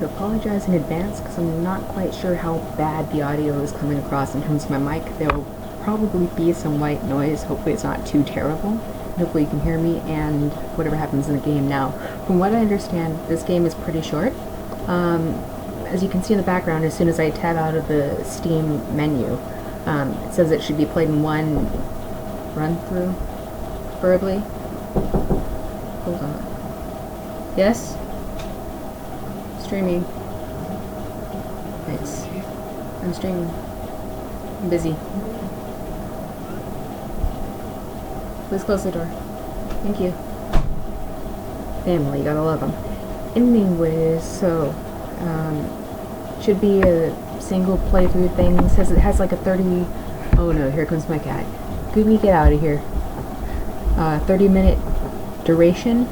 I apologize in advance because I'm not quite sure how bad the audio is coming across in terms of my mic. There will probably be some white noise. Hopefully it's not too terrible. Hopefully you can hear me and whatever happens in the game. Now, from what I understand, this game is pretty short. As you can see in the background, as soon as I tab out of the Steam menu, it says it should be played in one run-through, preferably. Hold on. Yes? Streaming. Nice. I'm streaming. I'm busy. Please close the door. Thank you. Family, gotta love them. Anyways, so, should be a single playthrough thing. It says it has like a 30... Oh no, here comes my cat. Gooby, get out of here. 30-minute duration.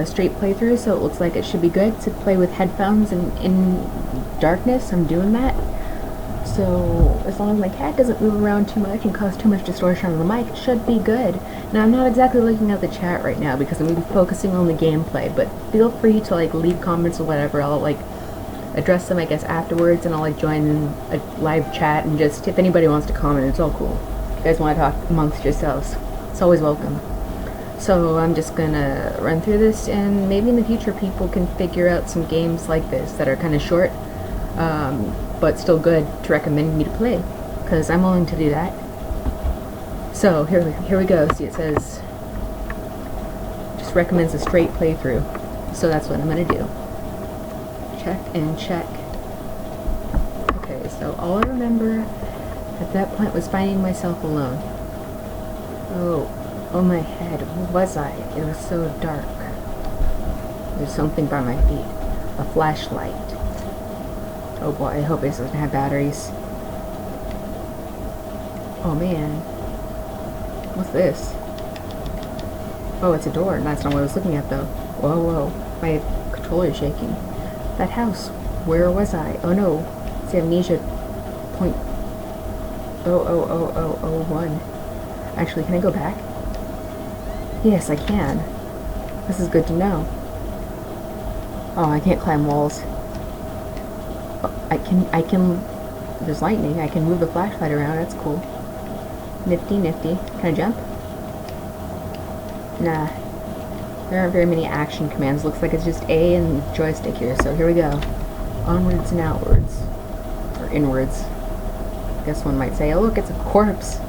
Straight playthrough, so it looks like it should be good to play with headphones and in darkness. I'm doing that. So as long as my cat doesn't move around too much and cause too much distortion on the mic, it should be good. Now I'm not exactly looking at the chat right now because I'm going to be focusing on the gameplay, but feel free to like leave comments or whatever. I'll like address them I guess afterwards, and I'll like join a live chat, and just if anybody wants to comment, it's all cool. If you guys want to talk amongst yourselves, it's always welcome. So I'm just gonna run through this, and maybe in the future people can figure out some games like this that are kind of short, but still good to recommend me to play, because I'm willing to do that. So here we go. See, it says just recommends a straight playthrough, so that's what I'm gonna do. Check and check. Okay, so all I remember at that point was finding myself alone. Oh my head, where was I? It was so dark. There's something by my feet. A flashlight. Oh boy, I hope this doesn't have batteries. Oh man. What's this? Oh, it's a door. That's not what I was looking at though. Whoa. My controller is shaking. That house. Where was I? Oh no. It's amnesia point 00001. Actually, can I go back? Yes, I can. This is good to know. Oh, I can't climb walls. Oh, I can, there's lightning. I can move the flashlight around. That's cool. Nifty. Can I jump? Nah. There aren't very many action commands. Looks like it's just A and joystick here. So here we go. Onwards and outwards. Or inwards. I guess one might say, oh look, it's a corpse.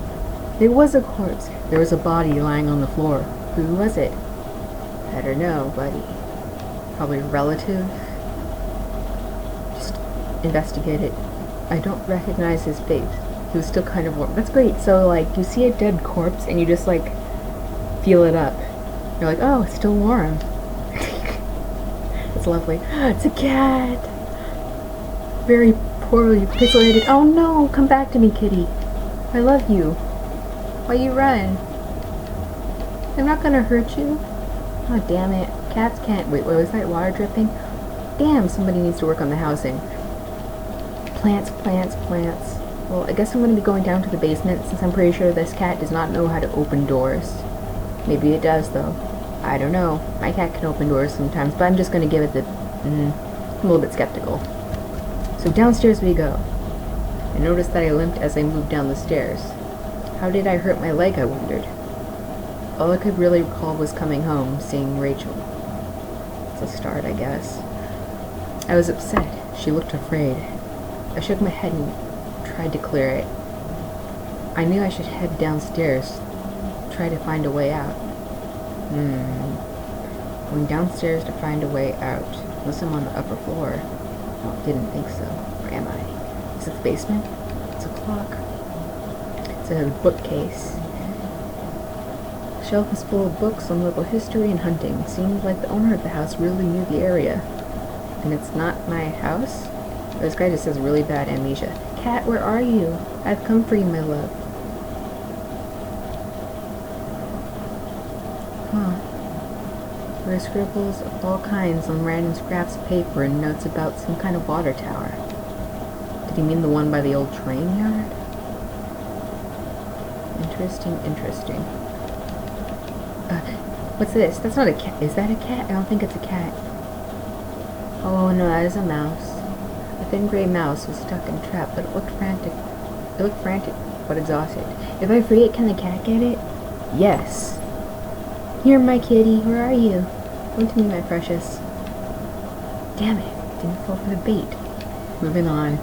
It was a corpse. There was a body lying on the floor. Who was it? I don't know, buddy. Probably a relative. Just investigate it. I don't recognize his face. He was still kind of warm. That's great. So, like, you see a dead corpse and you just, like, feel it up. You're like, oh, it's still warm. It's lovely. It's a cat! Very poorly pixelated. Oh no! Come back to me, kitty. I love you. Why you run? I'm not gonna hurt you. Oh, damn it. Cats can't. Wait, what was that? Water dripping? Damn, somebody needs to work on the housing. Plants. Well, I guess I'm gonna be going down to the basement since I'm pretty sure this cat does not know how to open doors. Maybe it does, though. I don't know. My cat can open doors sometimes, but I'm just gonna give it the... I'm a little bit skeptical. So downstairs we go. I noticed that I limped as I moved down the stairs. How did I hurt my leg, I wondered. All I could really recall was coming home, seeing Rachel. It's a start, I guess. I was upset. She looked afraid. I shook my head and tried to clear it. I knew I should head downstairs, try to find a way out. Going downstairs to find a way out. Unless I'm on the upper floor. Oh, didn't think so. Where am I? Is it the basement? It's a clock. It's a bookcase. The shelf is full of books on local history and hunting. Seems like the owner of the house really knew the area. And it's not my house? This guy just has really bad amnesia. Cat, where are you? I've come for you, my love. There are scribbles of all kinds on random scraps of paper and notes about some kind of water tower. Did he mean the one by the old train yard? Interesting. What's this? That's not a cat. Is that a cat? I don't think it's a cat. Oh no, that is a mouse. A thin gray mouse was stuck and trapped, but it looked frantic. But exhausted. If I free it, can the cat get it? Yes. Here, my kitty. Where are you? Come to me, my precious. Damn it. Didn't fall for the bait. Moving on.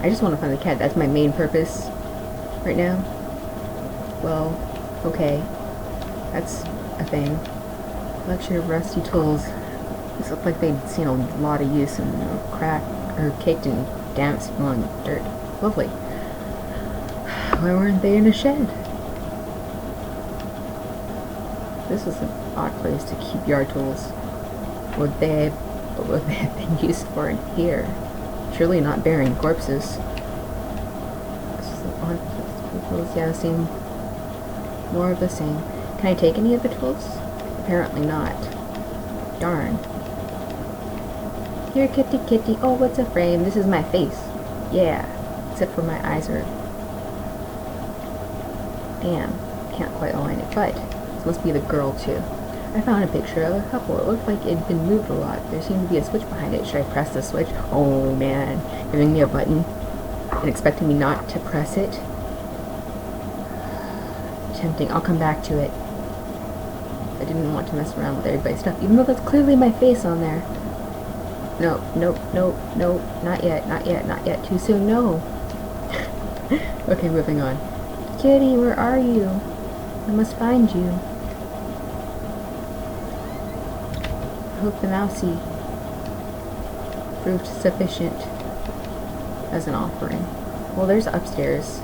I just want to find the cat. That's my main purpose right now. Well, okay. That's a thing. Collection of rusty tools. These look like they'd seen a lot of use and cracked or caked in damp, smelling dirt. Lovely. Why weren't they in a shed? This is an odd place to keep yard tools. What would they have been used for in here? Surely not burying corpses. This is an odd place to keep tools. Yeah, same. More of the same. Can I take any of the tools? Apparently not. Darn. Here, kitty, kitty. Oh, what's a frame? This is my face. Yeah. Except for my eyes are... Damn. Can't quite align it, but this must be the girl, too. I found a picture of a couple. It looked like it'd been moved a lot. There seemed to be a switch behind it. Should I press the switch? Oh, man. Giving me a button and expecting me not to press it. Tempting. I'll come back to it. I didn't want to mess around with everybody's stuff, even though that's clearly my face on there. No, nope, nope, nope. Not yet, not yet, not yet. Too soon, no. Okay, moving on. Kitty, where are you? I must find you. I hope the mousey proved sufficient as an offering. Well, there's upstairs.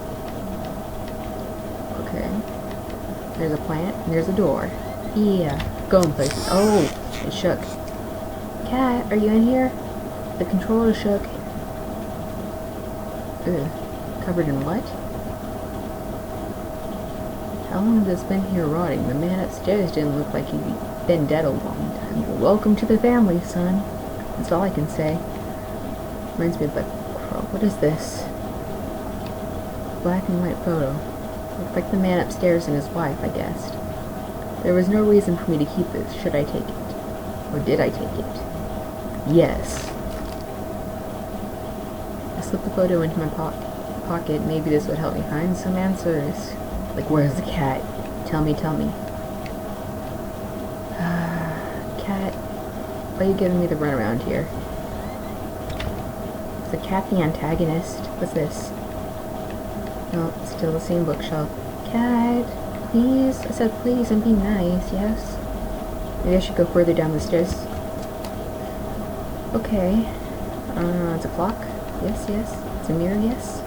Okay. There's a plant, and there's a door. Yeah, going places. Oh, it shook. Cat, are you in here? The controller shook. Ugh. Covered in what? How long has this been here rotting? The man upstairs didn't look like he'd been dead a long time. Welcome to the family, son. That's all I can say. Reminds me of that crow. What is this? Black and white photo. Looked like the man upstairs and his wife, I guessed. There was no reason for me to keep this. Should I take it? Or did I take it? Yes. I slipped the photo into my pocket. Maybe this would help me find some answers. Like, where's the cat? Tell me, tell me. Cat, why are you giving me the runaround here? Is the cat the antagonist? What's this? No, it's still the same bookshelf. Cat, please? I said please, I'm being nice, yes? Maybe I should go further down the stairs. Okay. It's a clock. Yes, yes. It's a mirror, yes.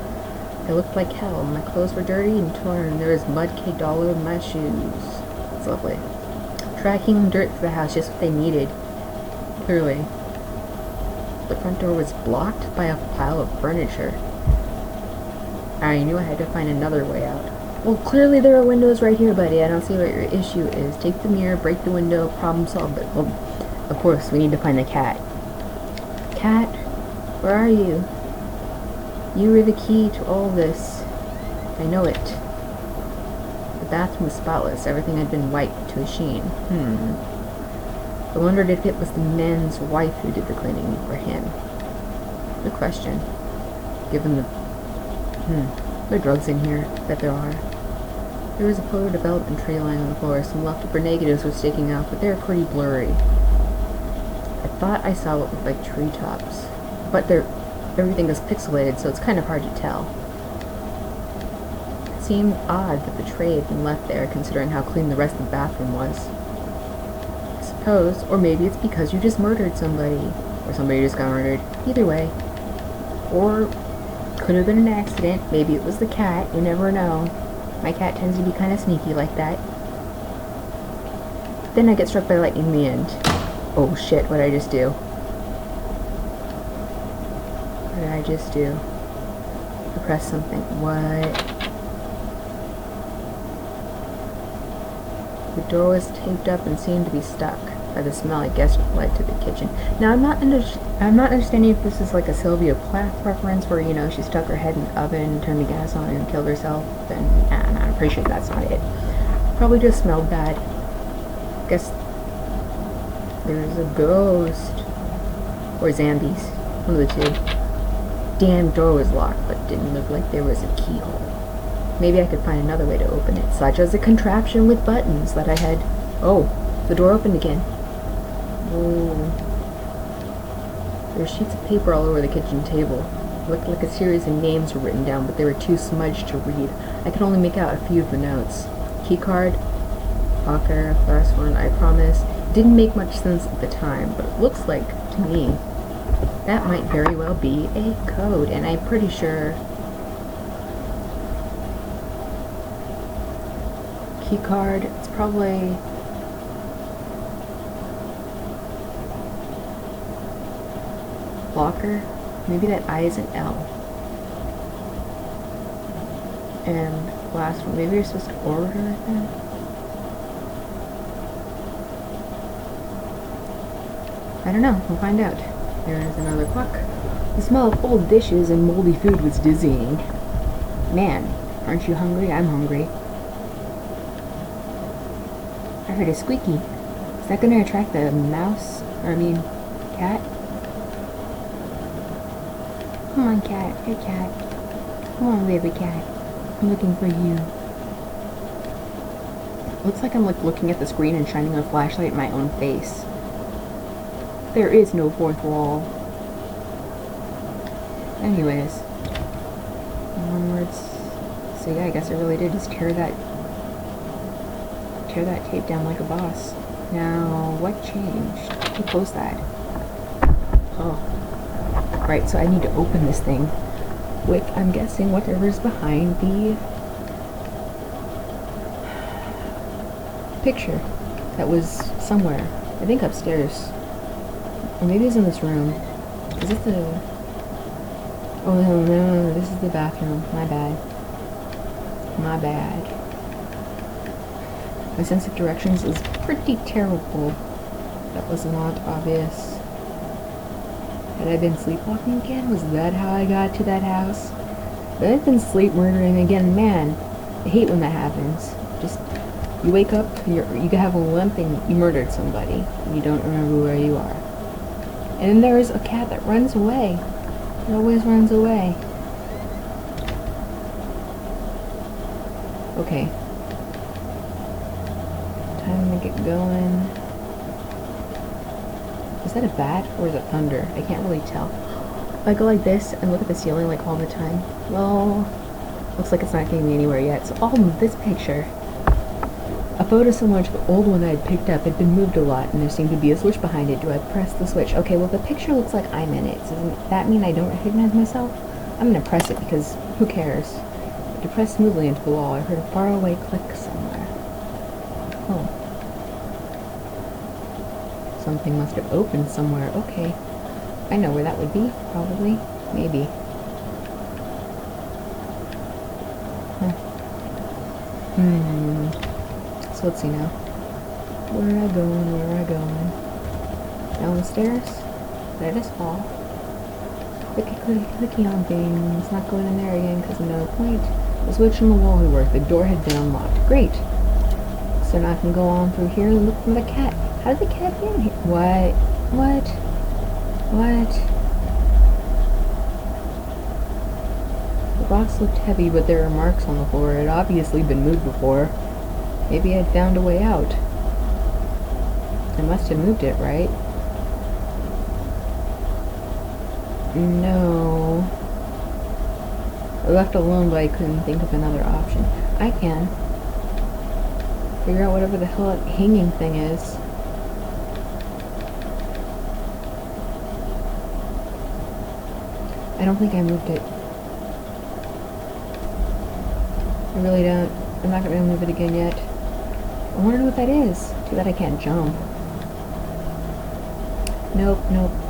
I looked like hell. My clothes were dirty and torn. There was mud caked all over my shoes. It's lovely. Tracking dirt through the house, just what they needed. Clearly. The front door was blocked by a pile of furniture. I knew I had to find another way out. Well, clearly there are windows right here, buddy. I don't see what your issue is. Take the mirror, break the window, problem solved. But, well, of course, we need to find the cat. Cat, where are you? You were the key to all this. I know it. The bathroom was spotless. Everything had been wiped to a sheen. I wondered if it was the man's wife who did the cleaning for him. Good question. Given the... There are drugs in here. Bet there are. There was a photo development tray lying on the floor. Some leftover negatives were sticking out, but they were pretty blurry. I thought I saw what looked like treetops. But everything is pixelated, so it's kind of hard to tell. It seemed odd that the tray had been left there, considering how clean the rest of the bathroom was. I suppose, or maybe it's because you just murdered somebody, or somebody just got murdered. Either way. Or could have been an accident. Maybe it was the cat. You never know. My cat tends to be kind of sneaky like that. Then I get struck by lightning in the end. Oh shit, what did I just do? What did I just do? I pressed something. What? The door was taped up and seemed to be stuck. By the smell, I guess it led to the kitchen. Now, I'm not understanding if this is like a Sylvia Plath reference where, you know, she stuck her head in the oven, turned the gas on, and killed herself. And I'm pretty sure that's not it. Probably just smelled bad. Guess there's a ghost. Or zombies. One of the two. Damn door was locked, but didn't look like there was a keyhole. Maybe I could find another way to open it, such as a contraption with buttons that I had. Oh, the door opened again. Whoa. There were sheets of paper all over the kitchen table. It looked like a series of names were written down, but they were too smudged to read. I could only make out a few of the notes. Keycard, locker, last one, I promise. It didn't make much sense at the time, but it looks like, to me, that might very well be a code, and I'm pretty sure keycard, it's probably locker. Maybe that I is an L. And last one, maybe you're supposed to order it then? I don't know, we'll find out. There's another clock. The smell of old dishes and moldy food was dizzying. Man, aren't you hungry? I'm hungry. I heard a squeaky. Is that gonna attract the mouse? Cat? Come on, cat. Hey, cat. Come on, baby cat. I'm looking for you. Looks like I'm looking at the screen and shining a flashlight in my own face. There is no fourth wall. Anyways. Onwards. So yeah, I guess I really did just tear that tape down like a boss. Now, what changed? Who closed that? Oh. Right, so I need to open this thing with, I'm guessing, whatever's behind the picture that was somewhere. I think upstairs. Or maybe it's in this room. Is it the... Oh, no, this is the bathroom. My bad. My bad. My sense of directions is pretty terrible. That was not obvious. Had I been sleepwalking again? Was that how I got to that house? But I've been sleep murdering again. Man, I hate when that happens. Just, you wake up, you have a limp and you murdered somebody. And you don't remember where you are. And then there's a cat that runs away. It always runs away. Okay. Time to get going. Is that a bat or is it thunder? I can't really tell. If I go like this and look at the ceiling like all the time, well, looks like it's not getting me anywhere yet. So this picture, a photo similar to the old one I had picked up, had been moved a lot and there seemed to be a switch behind it. Do I press the switch? Okay, well the picture looks like I'm in it. So doesn't that mean I don't recognize myself? I'm gonna press it because who cares? To press smoothly into the wall, I heard a faraway click somewhere. Oh. Something must have opened somewhere. Okay. I know where that would be, probably. Maybe. Huh. So let's see now. Where am I going? Where am I going? Down the stairs? Did I just fall? Clicky, clicky, clicky on things. Not going in there again because no point. The switch on the wall had worked. The door had been unlocked. Great. So now I can go on through here and look for the cat. How did the cat get in here? What? The box looked heavy, but there were marks on the floor. It had obviously been moved before. Maybe I had found a way out. I must have moved it, right? No. I left alone, but I couldn't think of another option. I can figure out whatever the hell that hanging thing is. I don't think I moved it. I really don't. I'm not going to move it again yet. I wonder what that is. Too bad I can't jump. Nope.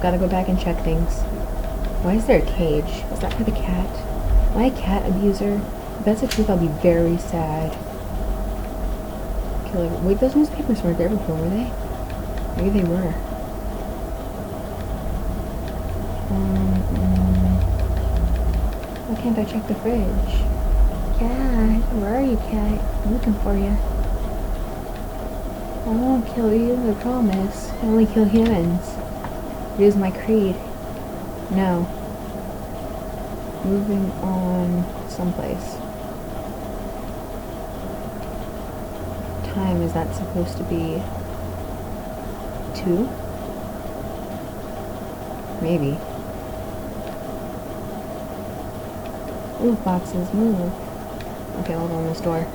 Gotta go back and check things. Why is there a cage? Is that for the cat? Am I a cat abuser? If that's the truth, I'll be very sad. Killer. Wait, those newspapers weren't there before, were they? Maybe they were. Why can't I check the fridge? Cat, where are you, cat? I'm looking for you. I won't kill you, I promise. I only kill humans. It is my creed. No. Moving on someplace. Time, is that supposed to be 2? Maybe. Move, boxes, move. Okay, hold on this door.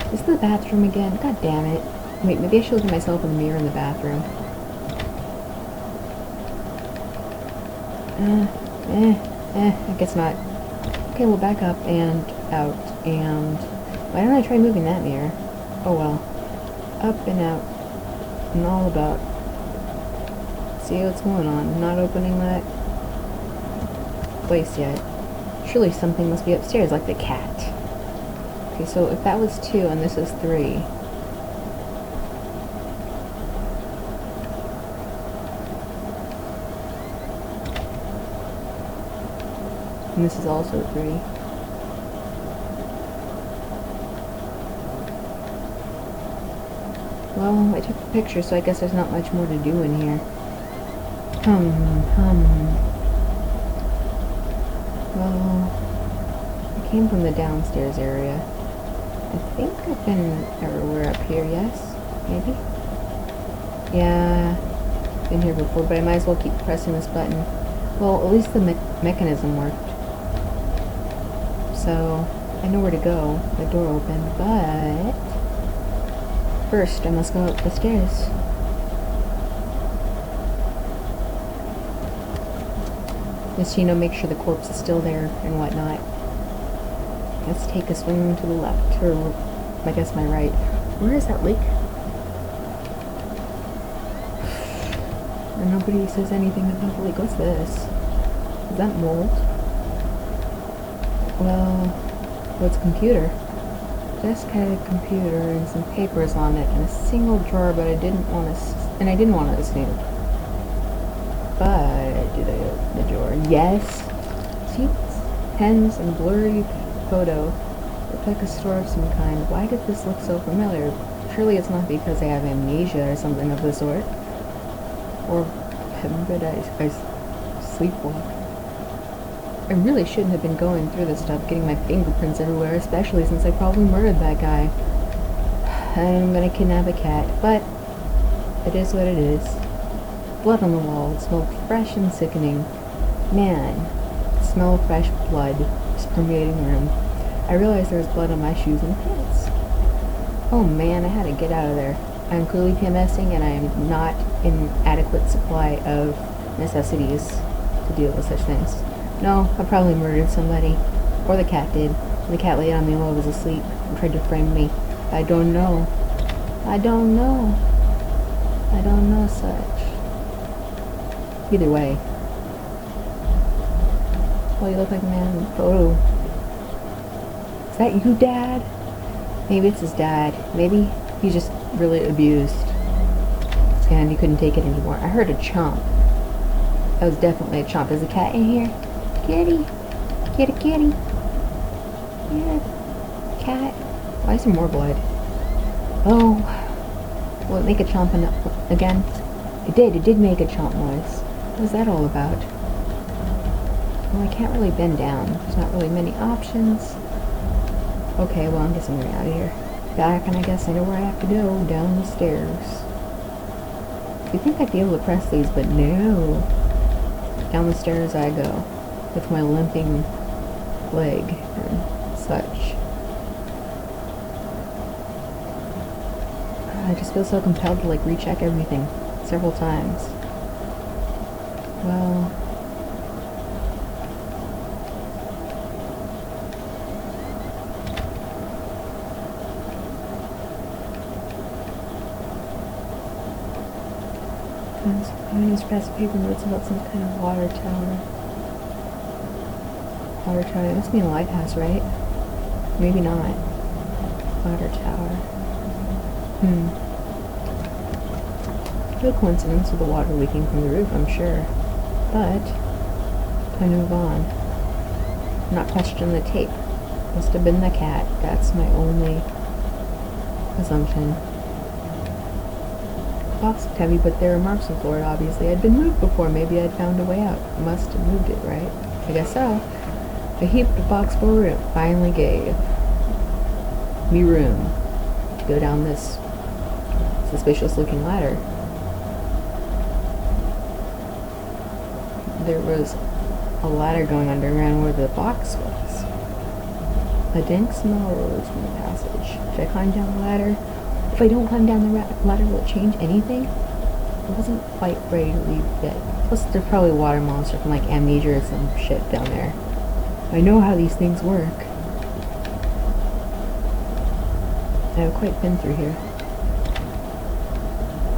Is this the bathroom again? God damn it. Wait, maybe I should look at myself in the mirror in the bathroom. I guess not. Okay, we'll back up and out, and why don't I try moving that mirror? Oh well. Up and out, and all about. See what's going on. I'm not opening that place yet. Surely something must be upstairs, like the cat. Okay, so if that was 2 and this is 3. And this is also 3. Well, I took the picture, so I guess there's not much more to do in here. Well, I came from the downstairs area. I think I've been everywhere up here, yes? Maybe? Yeah, been here before, but I might as well keep pressing this button. Well, at least the mechanism worked. So, I know where to go. The door opened, but first I must go up the stairs. Just, you know, make sure the corpse is still there and whatnot. Let's take a swing to the left, or I guess my right. Where is that leak? And nobody says anything about the leak. What's this? Is that mold? Well, what's a computer? Desk had a computer and some papers on it and a single drawer, but I didn't want to snoop. But did I open the drawer? Yes. Sheets, pens, and blurry photo. Looked like a store of some kind. Why did this look so familiar? Surely it's not because I have amnesia or something of the sort. Or heaven forbid I sleepwalk. I really shouldn't have been going through this stuff, getting my fingerprints everywhere, especially since I probably murdered that guy. I'm gonna kidnap a cat, but it is what it is. Blood on the wall. It smelled fresh and sickening. Man, the smell of fresh blood was permeating the room. I realized there was blood on my shoes and pants. Oh man, I had to get out of there. I'm clearly PMSing and I am not in adequate supply of necessities to deal with such things. No, I probably murdered somebody. Or the cat did. The cat laid on me while I was asleep and tried to frame me. I don't know. I don't know. I don't know such. Either way. Well, you look like a man in the photo. Is that you, Dad? Maybe it's his dad. Maybe he's just really abused. And he couldn't take it anymore. I heard a chomp. That was definitely a chomp. Is a cat in here? Kitty. Kitty, kitty. Yeah. Cat. Why is there more blood? Oh. Will it make a chomp again? It did. It did make a chomp noise. What was that all about? Well, I can't really bend down. There's not really many options. Okay, well, I'm guessing we're out of here. Back, and I guess I know where I have to go. Down the stairs. You'd think I'd be able to press these, but no. Down the stairs I go. With my limping leg and such. I just feel so compelled to, like, recheck everything several times. Well... I just passed paper notes about some kind of water tower. Water tower. It must be a lighthouse, right? Maybe not. Water tower. No coincidence with the water leaking from the roof, I'm sure. But, time to move on. Not question the tape. Must have been the cat. That's my only assumption. box looked heavy, but there were marks on the floor. Obviously, I'd been moved before. Maybe I'd found a way out. Must have moved it, right? I guess so. I heaped the box forward and it finally gave me room to go down this suspicious-looking ladder. There was a ladder going underground where the box was. A dank smell rose from the passage. Should I climb down the ladder? If I don't climb down the ladder, will it change anything? I wasn't quite ready to leave yet. Plus, there's probably a water monster from like Amnesia or some shit down there. I know how these things work. I've quite been through here.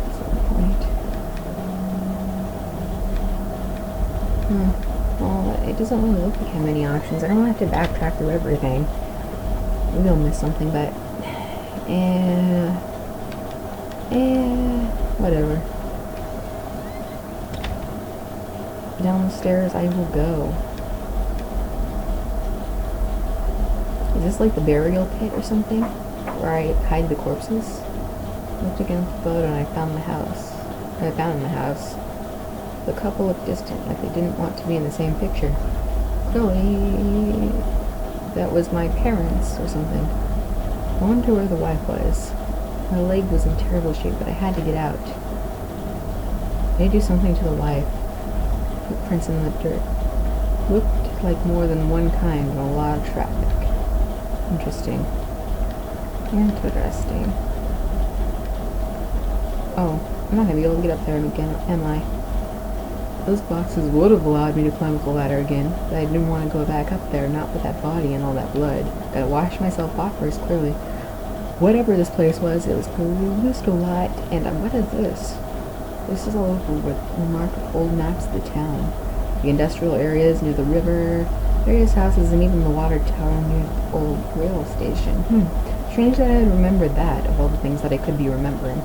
At some point. Well, it doesn't really look like I have many options. I don't have to backtrack through everything. Maybe I'll miss something, but whatever. Down the stairs I will go. Is this like the burial pit or something? Where I hide the corpses? I looked against the photo and I found the house. The couple looked distant, like they didn't want to be in the same picture. Clearly, that was my parents or something. I wonder where the wife was. My leg was in terrible shape, but I had to get out. They do something to the wife. Footprints in the dirt. Looked like more than one kind and a lot of traffic. Interesting. Interesting. Oh, I'm not gonna be able to get up there again, am I? Those boxes would have allowed me to climb up the ladder again, but I didn't want to go back up there, not with that body and all that blood. Gotta wash myself off first, clearly. Whatever this place was, it was used a lot, and what is this? This is all over with remarked old maps of the town. The industrial areas near the river, various houses, and even the water tower near the old rail station. Strange that I had remembered that, of all the things that I could be remembering.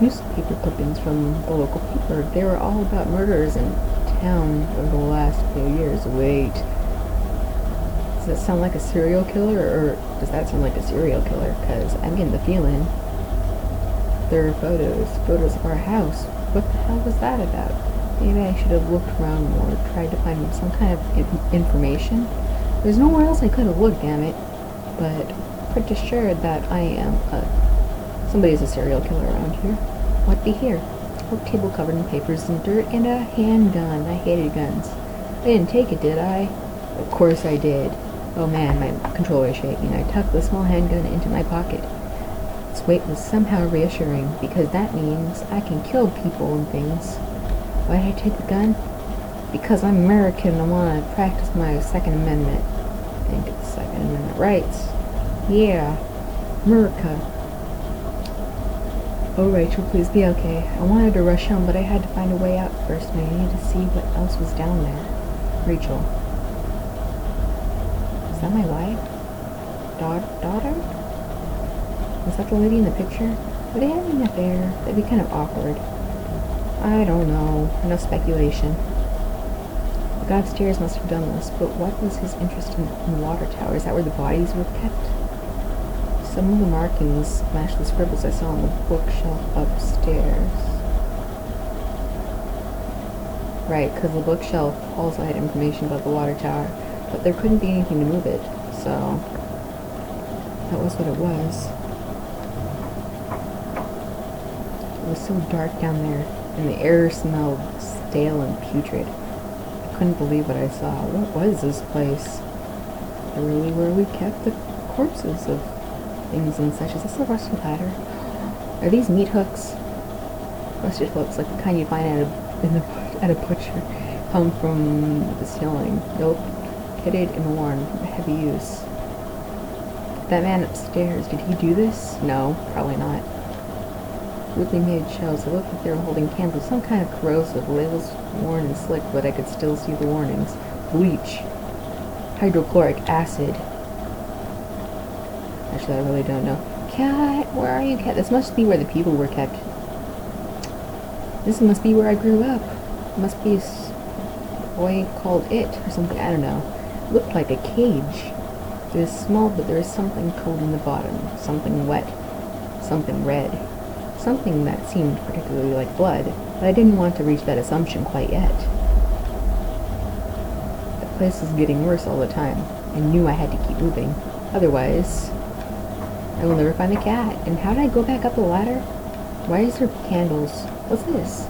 Newspaper clippings from the local paper. They were all about murders in town over the last few years. Wait. Does that sound like a serial killer, or does that sound like a serial killer? Because I'm getting the feeling. There are photos of our house. What the hell was that about? Maybe I should have looked around more, tried to find some kind of information. There's nowhere else I could have looked, damn it. But pretty sure that I am somebody's a serial killer around here. What be here? A table covered in papers and dirt and a handgun. I hated guns. I didn't take it, did I? Of course I did. Oh man, my controller is shaking. I tucked the small handgun into my pocket. Its weight was somehow reassuring, because that means I can kill people and things. Why did I take the gun? Because I'm American and I want to practice my Second Amendment. I think it's Second Amendment rights. Yeah, America. Oh, Rachel, please be okay. I wanted to rush home, but I had to find a way out first, and I needed to see what else was down there. Rachel. Is that my wife? Daughter? Was that the lady in the picture? Were they having an affair? That'd be kind of awkward. I don't know. No speculation. The guy upstairs must have done this, but what was his interest in the water tower? Is that where the bodies were kept? Some of the markings match the scribbles I saw on the bookshelf upstairs. Right, because the bookshelf also had information about the water tower, but there couldn't be anything to move it, so that was what it was. It was so dark down there, and the air smelled stale and putrid. I couldn't believe what I saw. What was this place? Really where we kept the corpses of things and such. Is this a rusted ladder? Are these meat hooks? Rusted hooks, like the kind you find at a butcher, hung from the ceiling. Nope. Pitted and worn from heavy use. That man upstairs, did he do this? No, probably not. Rudely made shells. They looked like they were holding cans of some kind of corrosive. Labels worn and slick, but I could still see the warnings. Bleach. Hydrochloric acid. Actually, I really don't know. Cat, where are you, cat? This must be where the people were kept. This must be where I grew up. It must be a boy called It, or something, I don't know. It looked like a cage. It was small, but there was something cold in the bottom. Something wet. Something red. something that seemed particularly like blood, but I didn't want to reach that assumption quite yet. The place was getting worse all the time. I knew I had to keep moving. Otherwise, I will never find the cat. And how did I go back up the ladder? Why is there candles? What's this?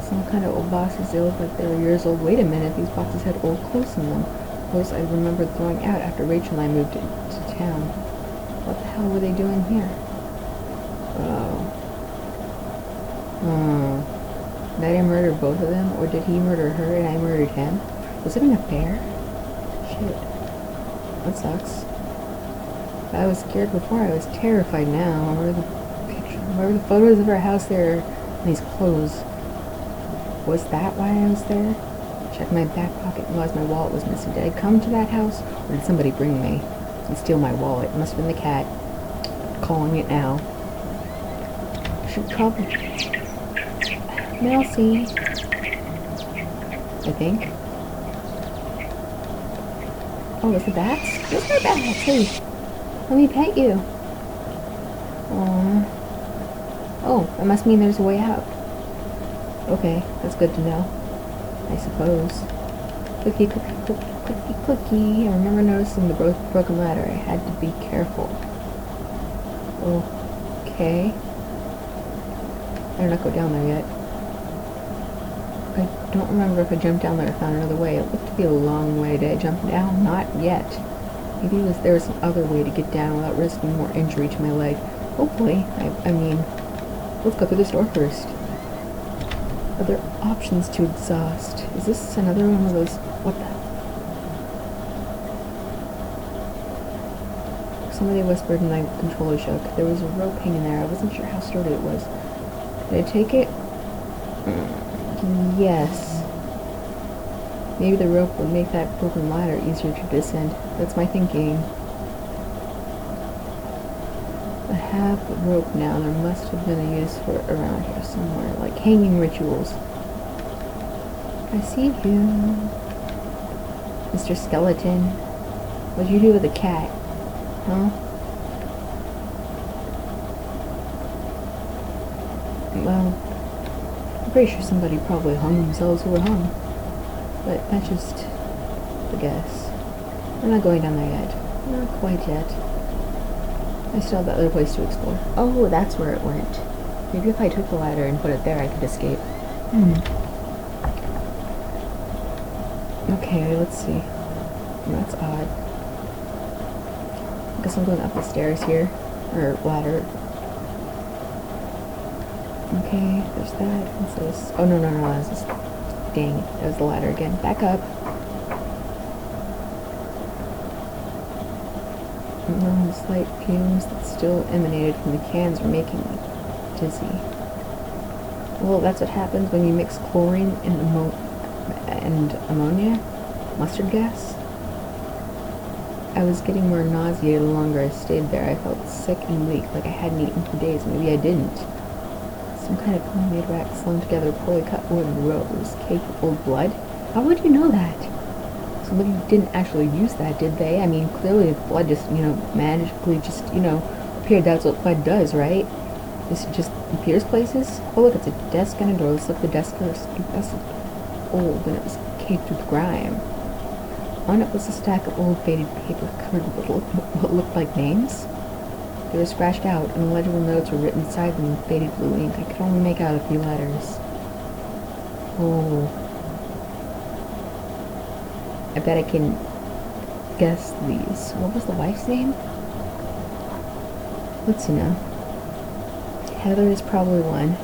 Some kind of old boxes. They look like they were years old. Wait a minute, these boxes had old clothes in them. Clothes I remembered throwing out after Rachel and I moved to town. What the hell were they doing here? Did I murder both of them, or did he murder her and I murdered him? Was it an affair? Shit. That sucks. If I was scared before, I was terrified now. Where were the photos of our house there and these clothes? Was that why I was there? Checked my back pocket and realized my wallet was missing. Did I come to that house, or did somebody bring me and steal my wallet? It must have been the cat. Calling it now. Should probably... Melcy. I think. Oh, is it bats? Where's my bats? Hey, let me pet you. Aww. Oh, that must mean there's a way out. Okay, that's good to know. I suppose. Clicky, clicky, clicky, clicky, clicky. I remember noticing the broken ladder. I had to be careful. Okay. Better not go down there yet. I don't remember if I jumped down there or found another way. It looked to be a long way. Did I jump down? Not yet. Maybe there was some other way to get down without risking more injury to my leg. Hopefully. I mean, let's go through this door first. Are there options to exhaust? Is this another one of those... What the... Somebody whispered and my controller shook. There was a rope hanging there. I wasn't sure how sturdy it was. Did I take it? Yes. Maybe the rope would make that broken ladder easier to descend. That's my thinking. I have the rope now. There must have been a use for it around here somewhere, like hanging rituals. I see you, Mr. Skeleton. What'd you do with the cat? Huh? Well, I'm pretty sure somebody probably hung themselves who were hung. But that's just a guess. I'm not going down there yet. Not quite yet. I still have that other place to explore. Oh, that's where it went. Maybe if I took the ladder and put it there, I could escape. Okay, let's see. That's odd. I guess I'm going up the stairs here. Or ladder. Okay, there's that. What's this? Oh, no, that's this. Dang, that was the ladder again. Back up. The slight fumes that still emanated from the cans were making me dizzy. Well, that's what happens when you mix chlorine and ammonia? Mustard gas? I was getting more nauseated the longer I stayed there. I felt sick and weak, like I hadn't eaten for days. Maybe I didn't. Some kind of homemade rack slung together, poorly cut wooden rows, caked with old blood. How would you know that? Somebody didn't actually use that, did they? I mean, clearly the blood just, magically just, appeared. That's what blood does, right? This just appears places. Oh, look, it's a desk and a door. Let's look at the desk first. That's old, and it was caked with grime. On it was a stack of old faded paper covered with what looked like names. They were scratched out, and illegible notes were written inside them in faded blue ink. I could only make out a few letters. Oh. I bet I can guess these. What was the wife's name? Let's see now. Heather is probably one.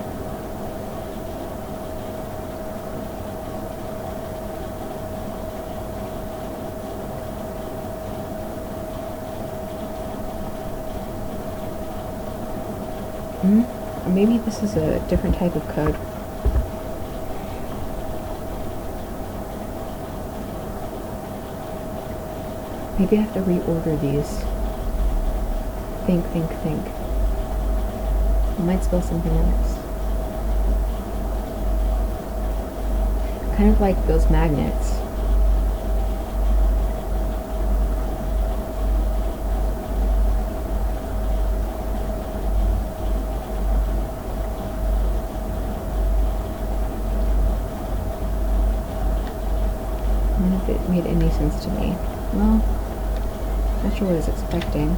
Or maybe this is a different type of code. Maybe I have to reorder these. Think. I might spell something else. Kind of like those magnets. None of it made any sense to me. Well, not sure what I was expecting.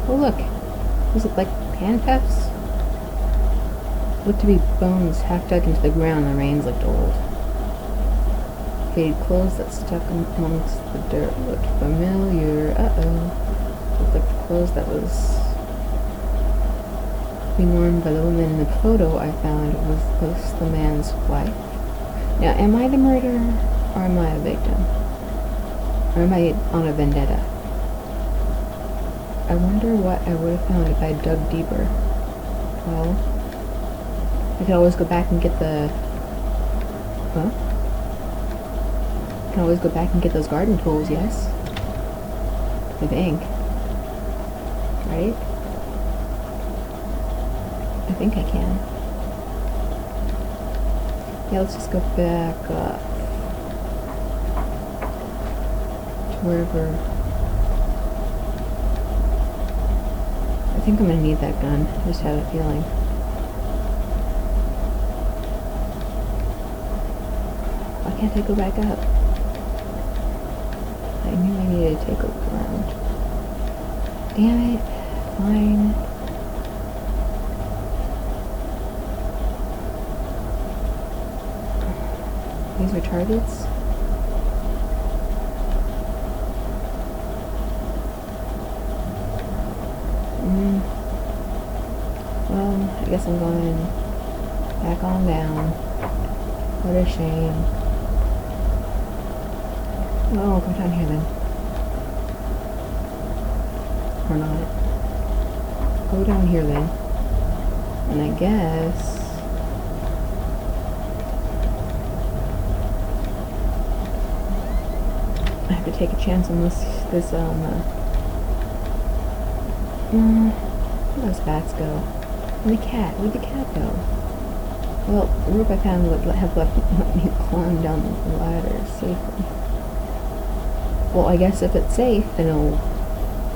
Oh look! Was it like handcuffs? Looked to be bones half dug into the ground. The reins looked old. Faded clothes that stuck amongst the dirt looked familiar. Uh-oh. Looked like the clothes that was being worn by the woman in the photo I found was the man's wife. Now, am I the murderer, or am I a victim? Or am I on a vendetta? I wonder what I would have found if I dug deeper. Well, I could always go back and get the... Huh? I can always go back and get those garden tools, yes? I think. Right? I think I can. Yeah, let's just go back up to wherever. I think I'm gonna need that gun. I just have a feeling. Why can't I go back up? I knew I needed to take a look around. Damn it. Fine. These are targets. Well, I guess I'm going back on down. What a shame. Oh, I'll go down here then. Or not. Go down here then. And I guess... I have to take a chance on this, where those bats go? And the cat, where'd the cat go? Well, the rope I found would have let me climb down the ladder safely. Well, I guess if it's safe, then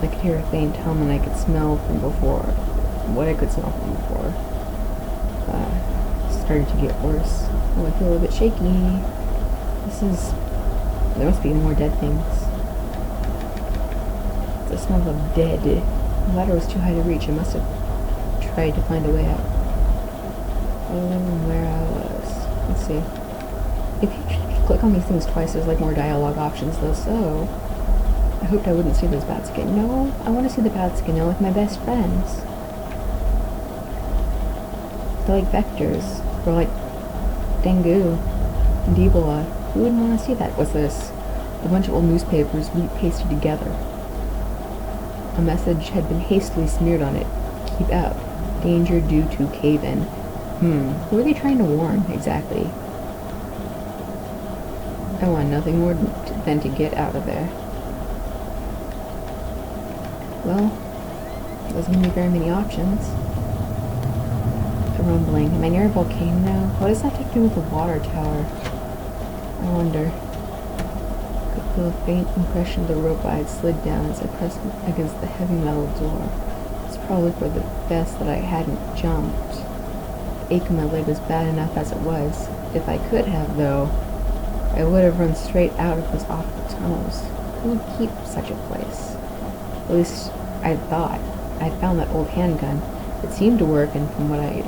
I could hear a faint hum and I could smell from before. What I could smell from before. Started to get worse. Oh, I feel a little bit shaky. There must be more dead things. The smell of dead. The ladder was too high to reach. I must have tried to find a way out. Where I was. Let's see. If you click on these things twice, there's like more dialogue options though, so... I hoped I wouldn't see those bats again. No, I want to see the bats again. They're like my best friends. They're like vectors. Or like dengue and Ebola. Who wouldn't want to see that? What's this? A bunch of old newspapers pasted together. A message had been hastily smeared on it. Keep out. Danger due to cave-in. Who are they trying to warn, exactly? I want nothing more than to get out of there. Well, doesn't give me very many options. The rumbling. Am I near a volcano? What does that have to do with the water tower? I wonder. I could feel a faint impression of the rope I had slid down as I pressed against the heavy metal door. It's probably for the best that I hadn't jumped. The ache in my leg was bad enough as it was. If I could have, though, I would have run straight out of those awful tunnels. Who would keep such a place? At least I thought. I'd found that old handgun. It seemed to work, and from what I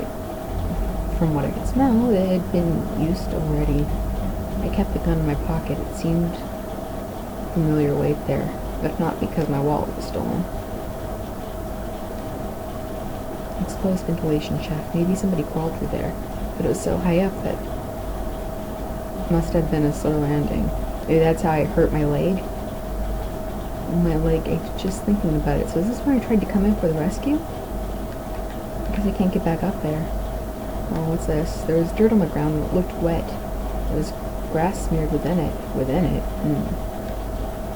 could smell, it had been used already. I kept the gun in my pocket. It seemed familiar weight there, but not because my wallet was stolen. Exposed ventilation shaft. Maybe somebody crawled through there, but it was so high up that it must have been a slow landing. Maybe that's how I hurt my leg. My leg ached just thinking about it. So is this where I tried to come in for the rescue? Because I can't get back up there. Oh, what's this? There was dirt on the ground that looked wet. There was grass smeared within it.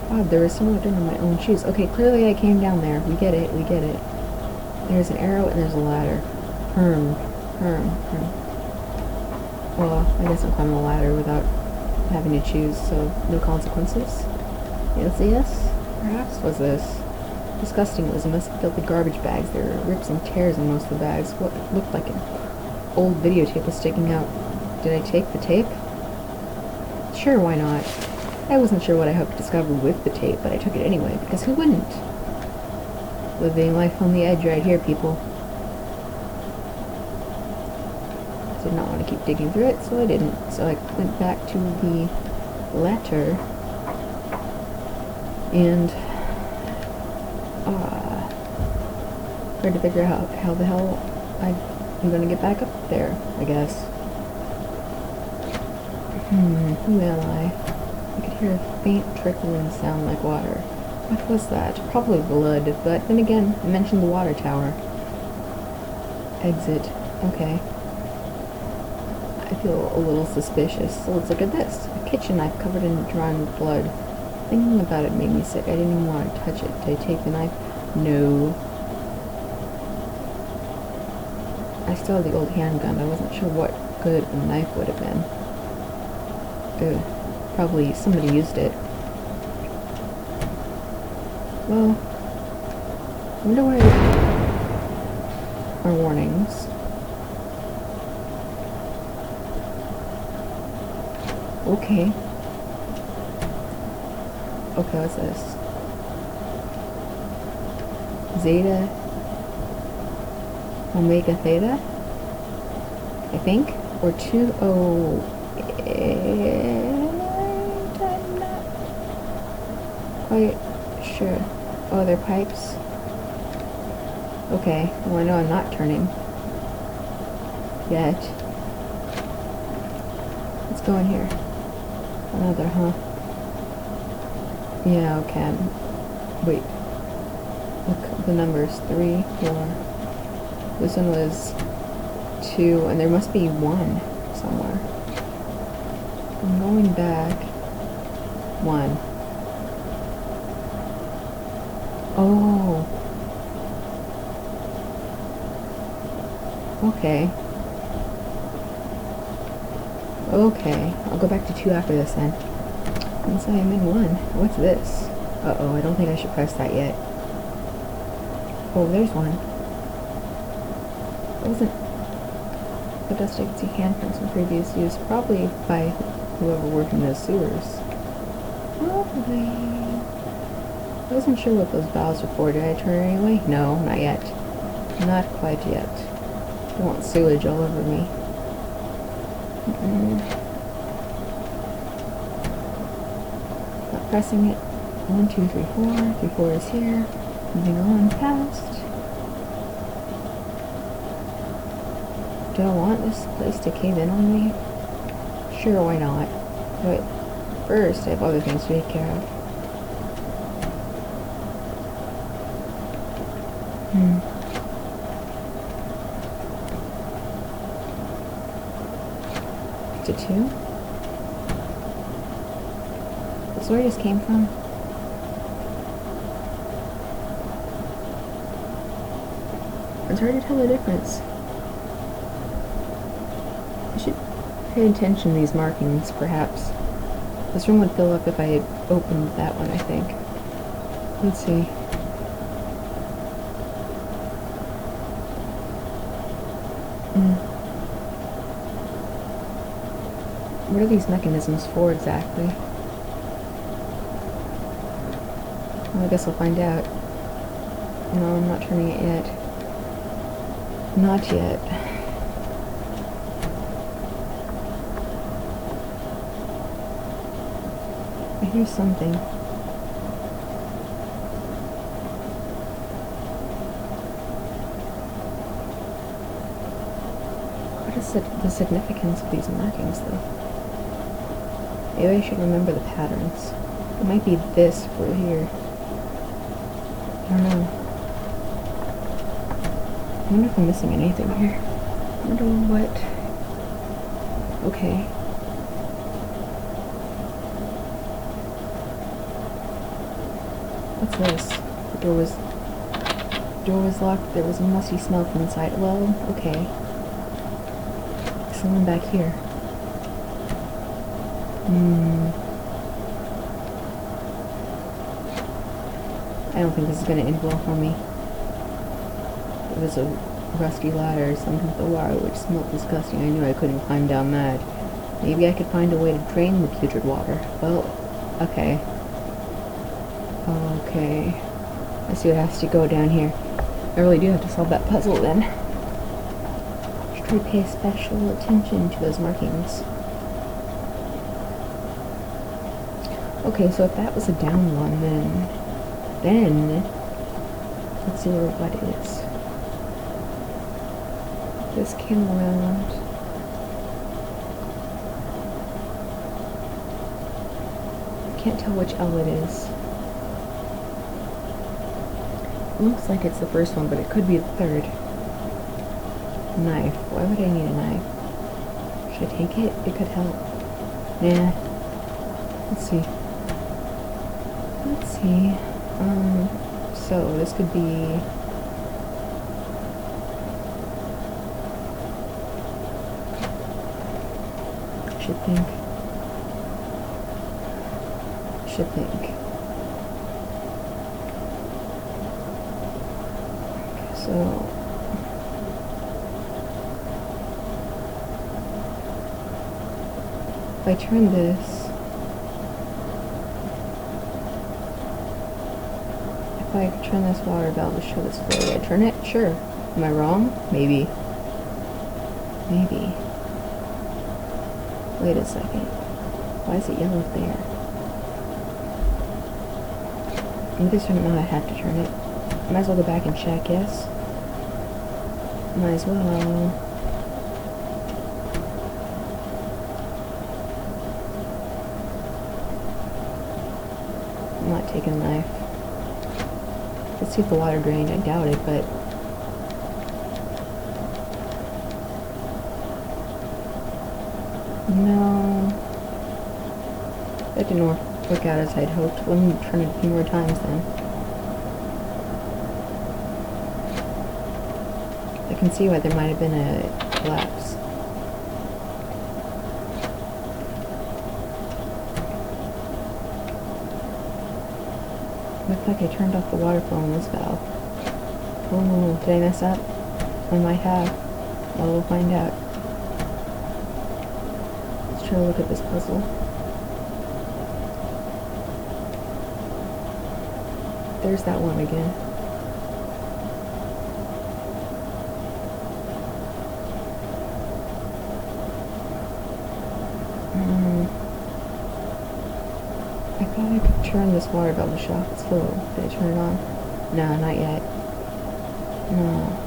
God, there was so much dirt on my own shoes. Okay, clearly I came down there. We get it. There's an arrow and there's a ladder. Well, I guess I'm climbing the ladder without having to choose, so no consequences. Yes? Perhaps was this. Disgusting. It was a mess of filthy garbage bags. There were rips and tears in most of the bags. What looked like an old videotape was sticking out. Did I take the tape? Sure, why not? I wasn't sure what I hoped to discover with the tape, but I took it anyway, because who wouldn't? Living life on the edge right here, people. I did not want to keep digging through it, so I didn't. So I went back to the letter and tried to figure out how the hell I'm gonna get back up there, I guess. Who am I? I could hear a faint trickling sound like water. What was that? Probably blood, but then again, I mentioned the water tower. Exit. Okay. I feel a little suspicious, so let's look at this. A kitchen knife covered in drawn blood. Thinking about it made me sick. I didn't even want to touch it. Did I take the knife? No. I still have the old handgun. I wasn't sure what good a knife would have been. Probably somebody used it. Well, I wonder why our warnings. Okay. Okay, what's this? Zeta Omega Theta? I think? Or 2 O. I'm not quite sure. Oh, they're pipes? Okay, well I know I'm not turning. Yet. Let's go in here. Another, huh? Yeah, okay. Wait. Look, the numbers. 3, 4. This one was 2, and there must be 1 somewhere. I'm going back. 1. Oh. Okay. Okay. I'll go back to 2 after this then. Once I am in 1. What's this? Uh-oh, I don't think I should press that yet. Oh, there's 1. It wasn't the dust I could see handprints from previous use, probably by whoever worked in those sewers. Probably. I wasn't sure what those valves were for. Did I turn anyway? No, not yet. Not quite yet. I don't want sewage all over me. Not pressing it. 1, 2, 3, 4. 3, 4 is here. Moving on past. Do I want this place to cave in on me? Sure, why not? But first, I have other things to take care of. To 2? That's where I just came from? It's hard to tell the difference. I should pay attention to these markings, perhaps. This room would fill up if I had opened that one, I think. Let's see. What are these mechanisms for exactly? Well, I guess I'll find out. No, I'm not turning it yet. Not yet. I hear something. What is the significance of these markings, though? Maybe I should remember the patterns. It might be this for here. I don't know. I wonder if I'm missing anything here. I wonder what... Okay. What's this? The door was locked. There was a musty smell from inside. Well, okay. Someone back here. I don't think this is going to end well for me. There was a rusty ladder or something with the wire which smelled disgusting. I knew I couldn't climb down that. Maybe I could find a way to drain the putrid water. Well, okay. Okay. I see what has to go down here. I really do have to solve that puzzle then. Should we pay special attention to those markings? Okay, so if that was a down one, then let's see what it is. This came around. Can't tell which L it is. It looks like it's the first one, but it could be the third. Knife. Why would I need a knife? Should I take it? It could help. Nah. Let's see. Let's see. So this could be... Should think. So if I turn this, if I turn this water valve to show this flow, do I turn it? Sure. Am I wrong? Maybe. Maybe. Wait a second. Why is it yellow there? Maybe this time I have to turn it. Might as well go back and check, yes? Might as well. I'm not taking a knife. Let's see if the water drained. I doubt it, but... No. That didn't work out as I'd hoped. Let me turn it a few more times then. I can see why there might have been a collapse. Looks like I turned off the water flow on this valve. Oh, did I mess up? I might have. Well, we'll find out. Let's try to look at this puzzle. There's that one again. I thought I could turn this water valve to shock its flow. Did I turn it on? No, not yet. No.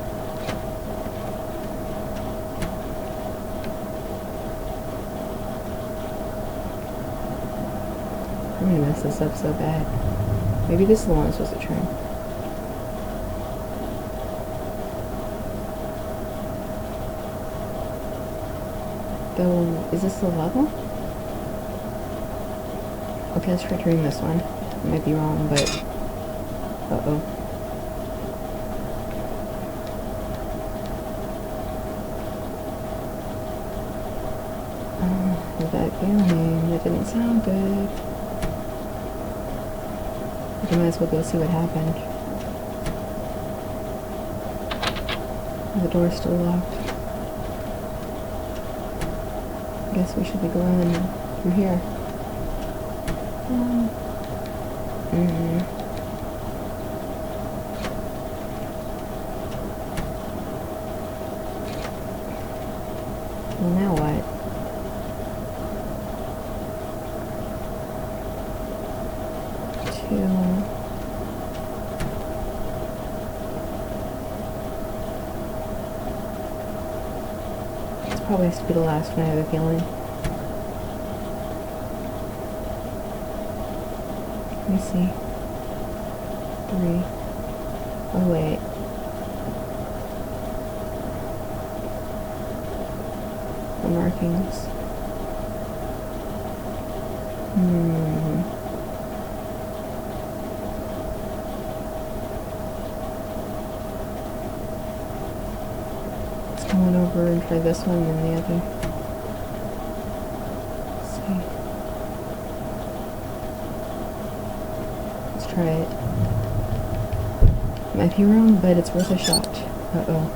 I'm gonna mess this up so bad. Maybe this is the one I'm supposed to turn. Though, is this the level? Okay, let's try turning this one. I might be wrong, but... Uh-oh. Oh, that feeling. That didn't sound good. I might as well go see what happened. The door's still locked. I guess we should be going through here. Well, now what? This probably has to be the last one, I have a feeling. Let me see. 3. Oh, wait. The markings. Let's go on over and try this one and then the other. Let's see. Let's try it. Might be wrong, but it's worth a shot. Uh-oh.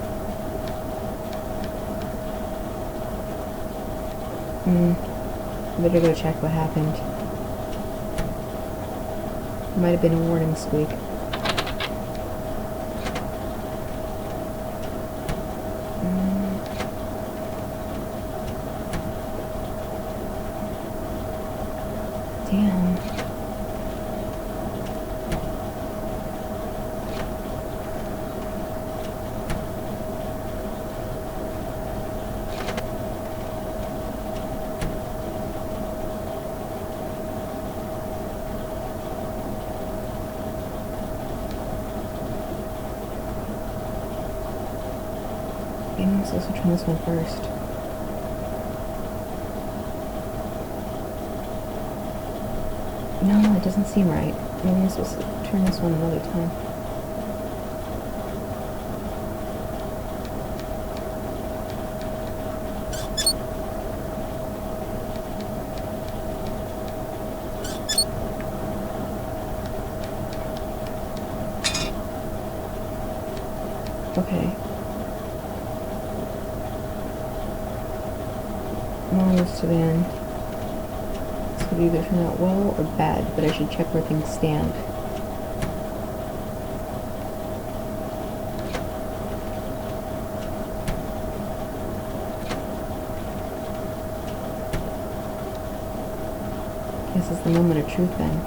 Better go check what happened. Might have been a warning squeak. Damn. Maybe I'm supposed to turn this one first. No, it doesn't seem right. Maybe I'm supposed to turn this one another time. Okay. I'm almost to the end. This could either turn out well or bad, but I should check where things stand. This is the moment of truth then.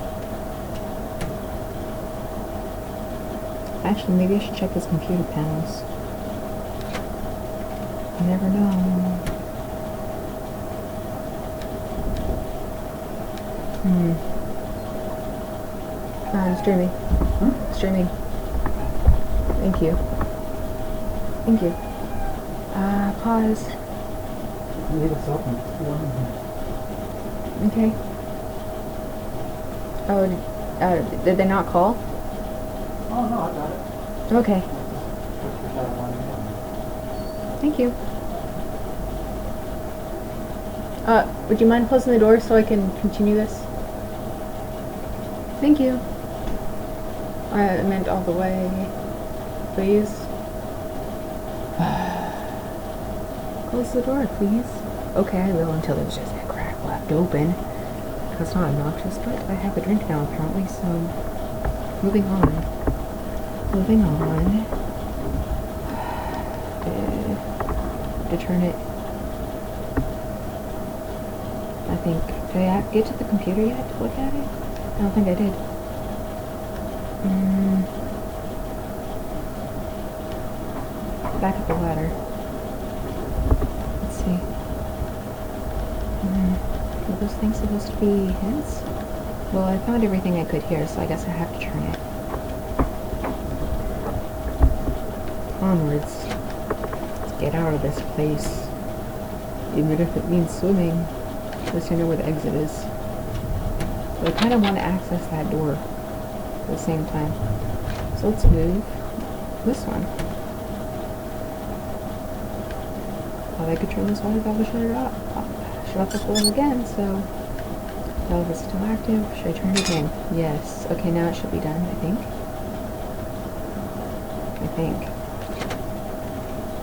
Actually, maybe I should check his computer panels. You never know. I'm streaming. Streaming. Thank you. Thank you. Pause. Leave us open. Okay. Oh, did they not call? Oh, no, I got it. Okay. Thank you. Would you mind closing the door so I can continue this? Thank you. I meant all the way. Please. Close the door, please. Okay, I will until there's just a crack left open. That's not obnoxious, but I have a drink now apparently, so moving on. Moving on. To turn it. I think. Did I get to the computer yet to look at it? I don't think I did. Back up the ladder. Let's see. Are those things supposed to be hints? Well, I found everything I could here, so I guess I have to turn it. Onwards. Let's get out of this place. Even if it means swimming. At least I know where the exit is. But I kind of want to access that door at the same time. So let's move this one. Thought I could turn this on if I would shut it off. Shut off the floor again, so valve is still active. Should I turn it again? Yes. Okay, now it should be done, I think.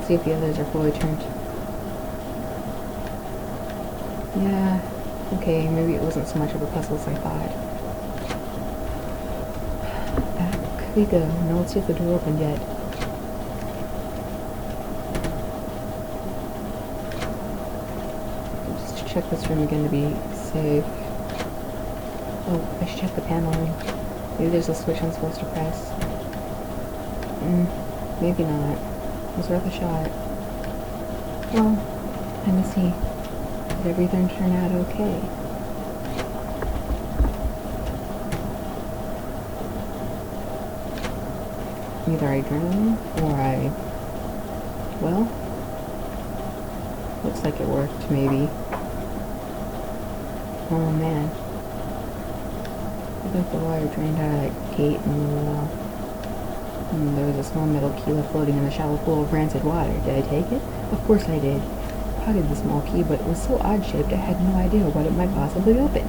See if the others are fully turned. Yeah. Okay, maybe it wasn't so much of a puzzle as I thought. Back we go. Now let's see if the door opened yet. Just check this room again to be safe. Oh, I should check the paneling. Maybe there's a switch I'm supposed to press. Maybe not. It was worth a shot. Well, let me see. Did everything turn out okay? Either I drowned or well, looks like it worked, maybe. Oh man. I think the water drained out of that gate in the wall. There was a small metal key left floating in the shallow pool of rancid water. Did I take it? Of course I did. I pocketed the small key, but it was so odd-shaped I had no idea what it might possibly open.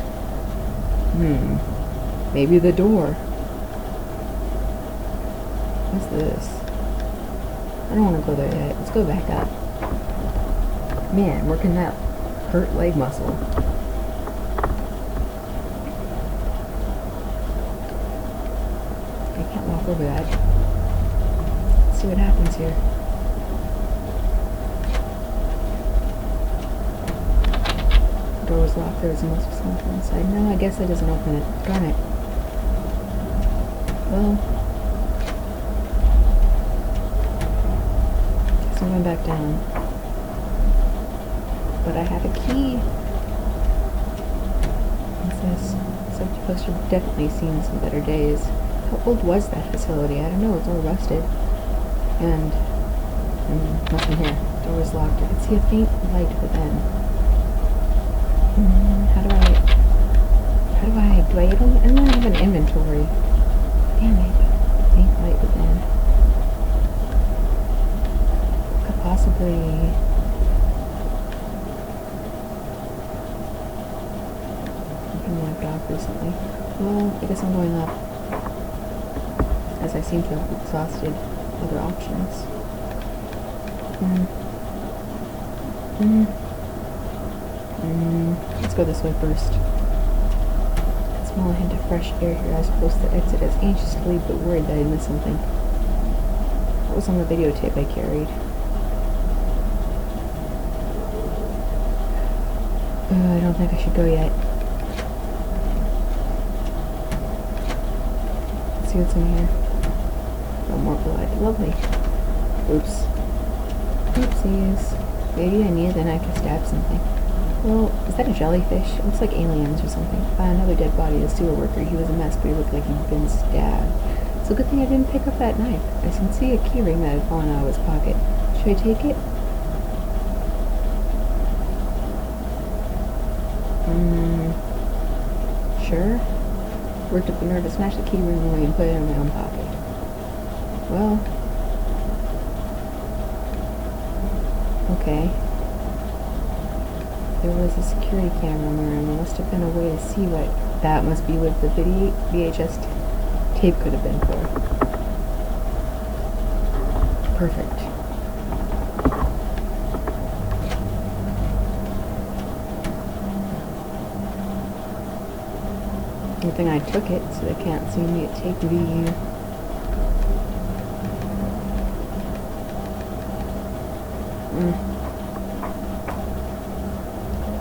Maybe the door. What's this? I don't want to go there yet. Let's go back up. Man, working that hurt leg muscle. over that. Let's see what happens here. The door was locked. There was most something inside. No, I guess that doesn't open it. Darn it. Well, guess I'm going back down. But I have a key. What's this? Safety poster definitely seen some better days. How old was that facility? I don't know. It's all rusted. And nothing here. Door was locked. I could see a faint light within. How do I don't have an inventory. Damn it. Faint light within. Could possibly... off recently. Well, I guess I'm going up, as I seem to have exhausted other options. Let's go this way first. A small hint of fresh air here. I was close to the exit, as anxious to leave but worried that I'd missed something. What was on the videotape I carried? I don't think I should go yet. See what's in here. No more blood. Lovely. Oops. Oopsies. Maybe I needed a knife to stab something. Well, is that a jellyfish? It looks like aliens or something. Found another dead body, a sewer worker. He was a mess, but he looked like he'd been stabbed. It's a good thing I didn't pick up that knife. I can see a keyring that had fallen out of his pocket. Should I take it? Sure. Worked up the nerve to smash the key ring away and put it in my own pocket. Well, okay. There was a security camera in the room. There must have been a way to see what that must be what the VHS tape could have been for. Perfect. Good thing I took it, so they can't see me at tape VU.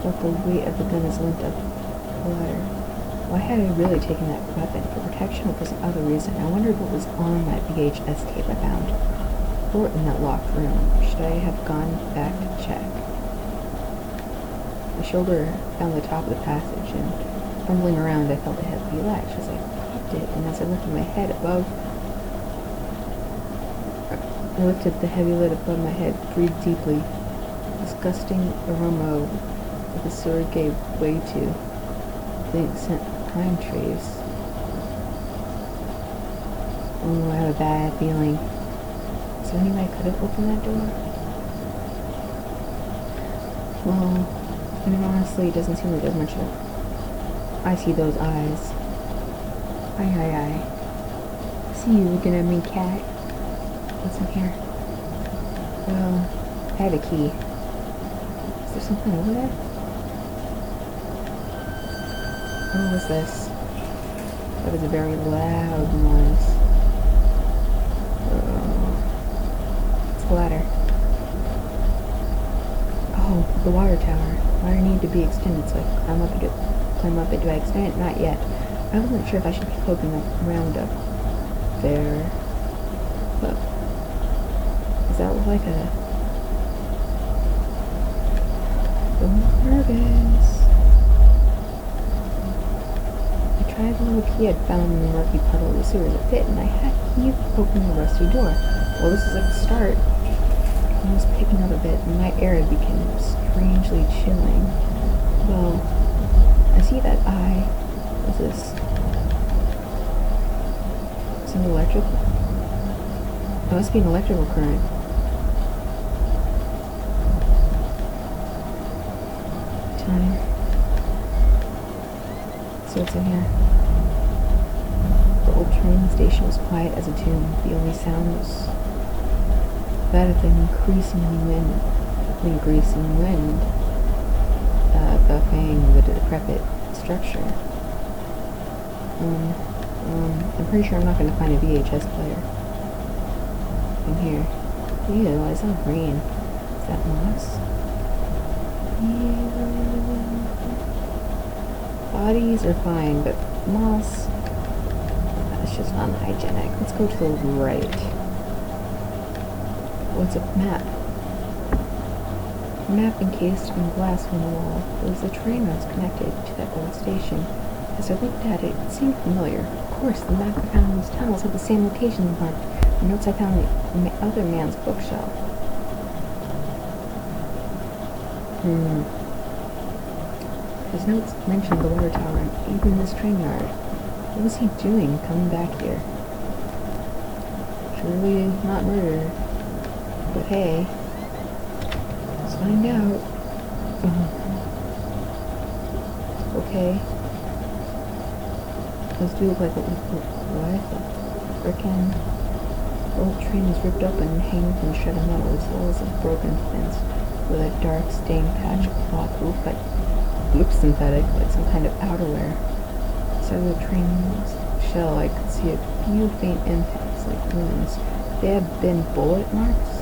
Felt the weight of the gun as linked up the ladder. Why had I really taken that weapon? For protection or for some other reason? I wondered what was on that VHS tape I found. Or in that locked room. Should I have gone back to check? My shoulder found the top of the passage, and fumbling around, I felt a heavy latch as I popped it, and as I lifted my head above, I lifted the heavy lid above my head, breathed deeply. Disgusting aroma that the sewer gave way to. The scent pine trees. Oh, I have a bad feeling. Is there any way I could have opened that door? Well, I mean, honestly, it doesn't seem like there's much of it. I see those eyes. Aye. See you looking at me, cat. What's in here? Well, I have a key. Is there something over there? What was this? That was a very loud noise. It's a ladder. Oh, the water tower. Water need to be extended so I can climb up it. Do I extend it? Not yet. I wasn't sure if I should be poking around up there. But does that look like a... I'm nervous. I tried the little key I'd found in the murky puddle of the sewer as a fit, and I had a key to open the rusty door. Well, this is a start. I was picking up a bit, and my air became strangely chilling. Well, I see that eye. What's this? It's an electrical. It must be an electrical current. Time. So what's in here? The old train station was quiet as a tomb. The only sound was that of the increasing wind, buffeting the decrepit structure. I'm pretty sure I'm not going to find a VHS player in here. Ew, I saw green. Is that moss? Bodies are fine, but moss, that's just unhygienic. Let's go to the right. What's a map? A map encased in glass on the wall. It was a train that was connected to that old station. As I looked at it, it seemed familiar. Of course, the map I found in these tunnels had the same location marked. The notes I found in the other man's bookshelf. His notes mentioned the water tower and even this train yard. What was he doing coming back here? Surely not murder. But hey, let's find out. Okay. Those do look like what? The frickin' old train is ripped open and hanging from a shred of metal as well as a broken fence with a dark stained patch of cloth roof that looks synthetic, like some kind of outerwear. Inside the train's shell, I could see a few faint impacts, like wounds. They had been bullet marks.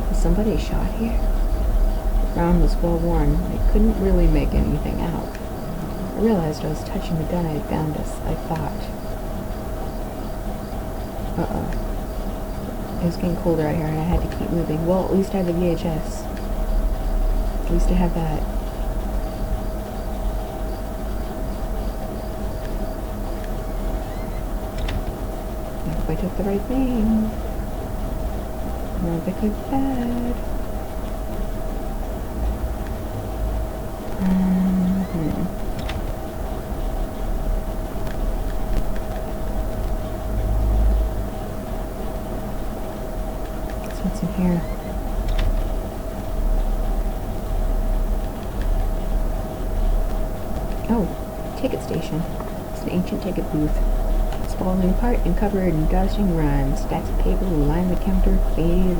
Was somebody shot here? The ground was well worn. I couldn't really make anything out. I realized I was touching the gun I had found as I thought. It was getting colder out here and I had to keep moving. Well, at least I have the VHS. At least I have that. I hope I took the right thing. Not if I could bad. What's in here? Oh, ticket station. It's an ancient ticket booth. It's falling apart and covered in dust and grime. Stacks of paper line the counter, faded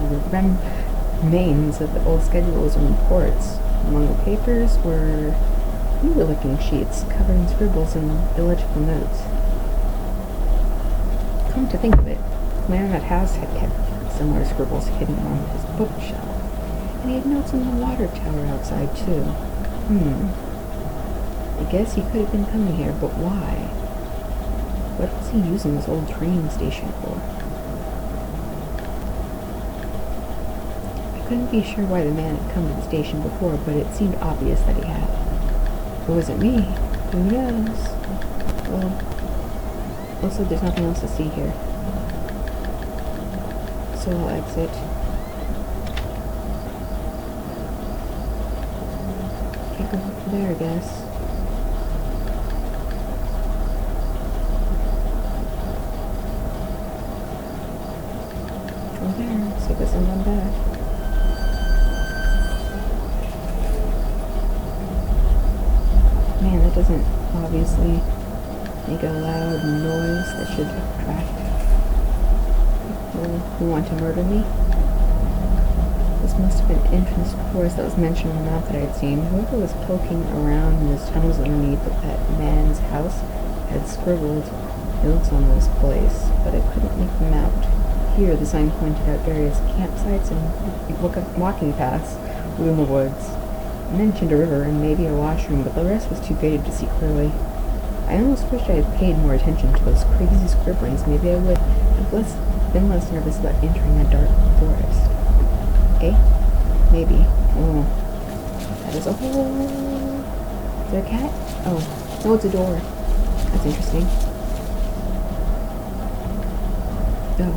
remains of the old schedules and reports. Among the papers were newer-looking sheets covered in scribbles and illegible notes. Come to think of it, the man in that house had kept similar scribbles hidden on his bookshelf. And he had notes on the water tower outside, too. I guess he could have been coming here, but why? What was he using this old train station for? I couldn't be sure why the man had come to the station before, but it seemed obvious that he had. It wasn't me. Who knows? Well, looks like there's nothing else to see here. So I'll exit. Can't go there, I guess. Go there, see if there's someone back. Man, that doesn't obviously make a loud noise that should attract people who want to murder me. This must have been entrance doors that was mentioned in the map that I had seen. Whoever was poking around in those tunnels underneath of that man's house had scribbled notes on this place, but I couldn't make them out. Here, the sign pointed out various campsites and walking paths within the woods. It mentioned a river and maybe a washroom, but the rest was too faded to see clearly. I almost wished I had paid more attention to those crazy scribblings. Maybe I would have been less nervous about entering a dark forest. Eh? Maybe. Oh. That is a hole. Is there a cat? Oh. No, it's a door. That's interesting. Oh.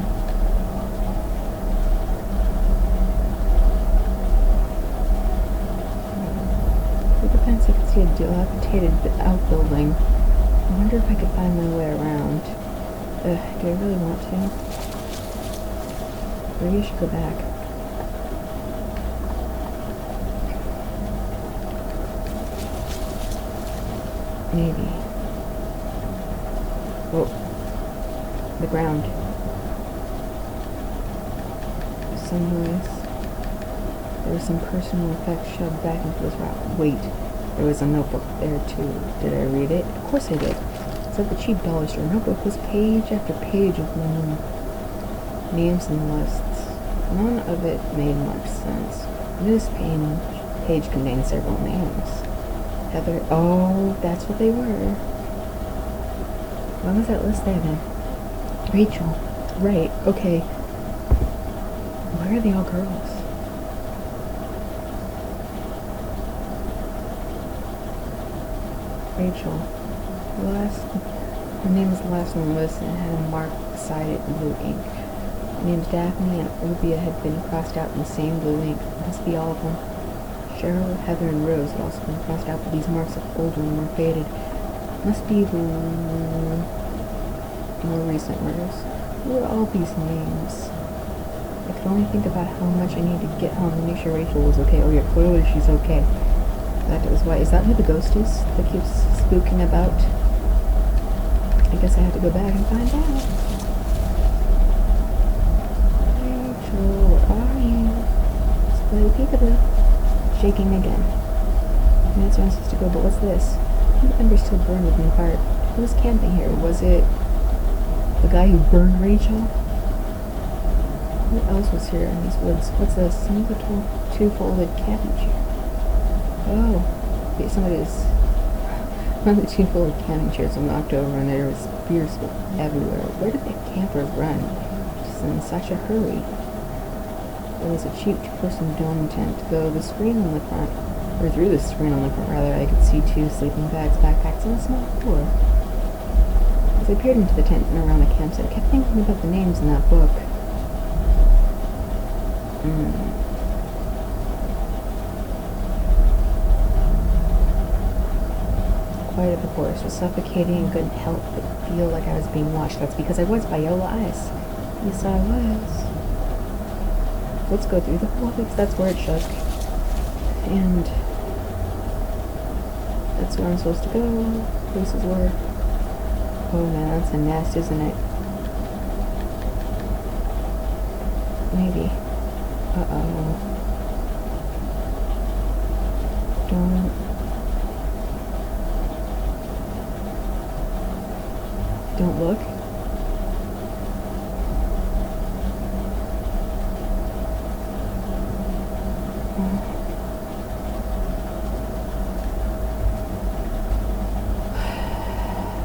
Through the fence I could see a dilapidated outbuilding. I wonder if I could find my way around. Do I really want to? Maybe I should go back. Maybe. Oh. The ground. Some noise. There was some personal effects shoved back into this rock. Wait. There was a notebook there too. Did I read it? Of course I did. It's at the cheap dollar store. Notebook was page after page of names and lists. None of it made much sense. This page contained several names. Heather. Oh, that's what they were. What was that list there then? Rachel. Right, okay. Why are they all girls? Rachel. Her name is last on the list and had a mark beside it in blue ink. The names Daphne and Olivia had been crossed out in the same blue ink. It must be all of them. Cheryl, Heather, and Rose had also been crossed out, but these marks look older and more faded. Must be the more recent murders. Who are all these names? I could only think about how much I needed to get home to make sure Rachel was okay. Oh yeah, clearly she's okay. That is why. Is that who the ghost is that keeps spooking about? I guess I have to go back and find out. Rachel, where are you? Let's play peekaboo. Shaking again. The answer I'm supposed to go, but what's this? The embers still burn within the heart. Who was camping here? Was it the guy who burned Rachel? Who else was here in these woods? What's this? Single two-folded camping chair. Oh, somebody's. One of the two-folded camping chairs were knocked over and there was beer spilt everywhere. Where did the campers run? Just in such a hurry. There was a cheap two-person dome tent. Through the screen on the front, I could see two sleeping bags, backpacks, and a small door. As I peered into the tent and around the campsite, I kept thinking about the names in that book. Quiet of the forest was suffocating and couldn't help but feel like I was being watched. That's because I was by yellow eyes. Yes, I was. Let's go through the hole because that's where it shook. And that's where I'm supposed to go. This is where. Oh man, that's a nest, isn't it? Maybe. Uh-oh. Don't look.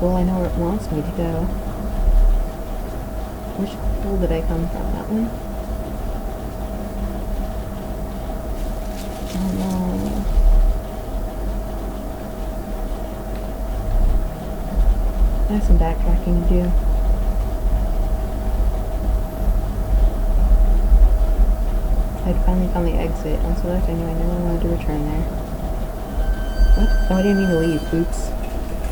Well, I know where it wants me to go. Which hole did I come from? That one? Oh no. I have some backtracking to do. I'd finally found the exit. Once I left, I knew I never wanted to return there. What? Oh, I didn't mean to leave. Oops.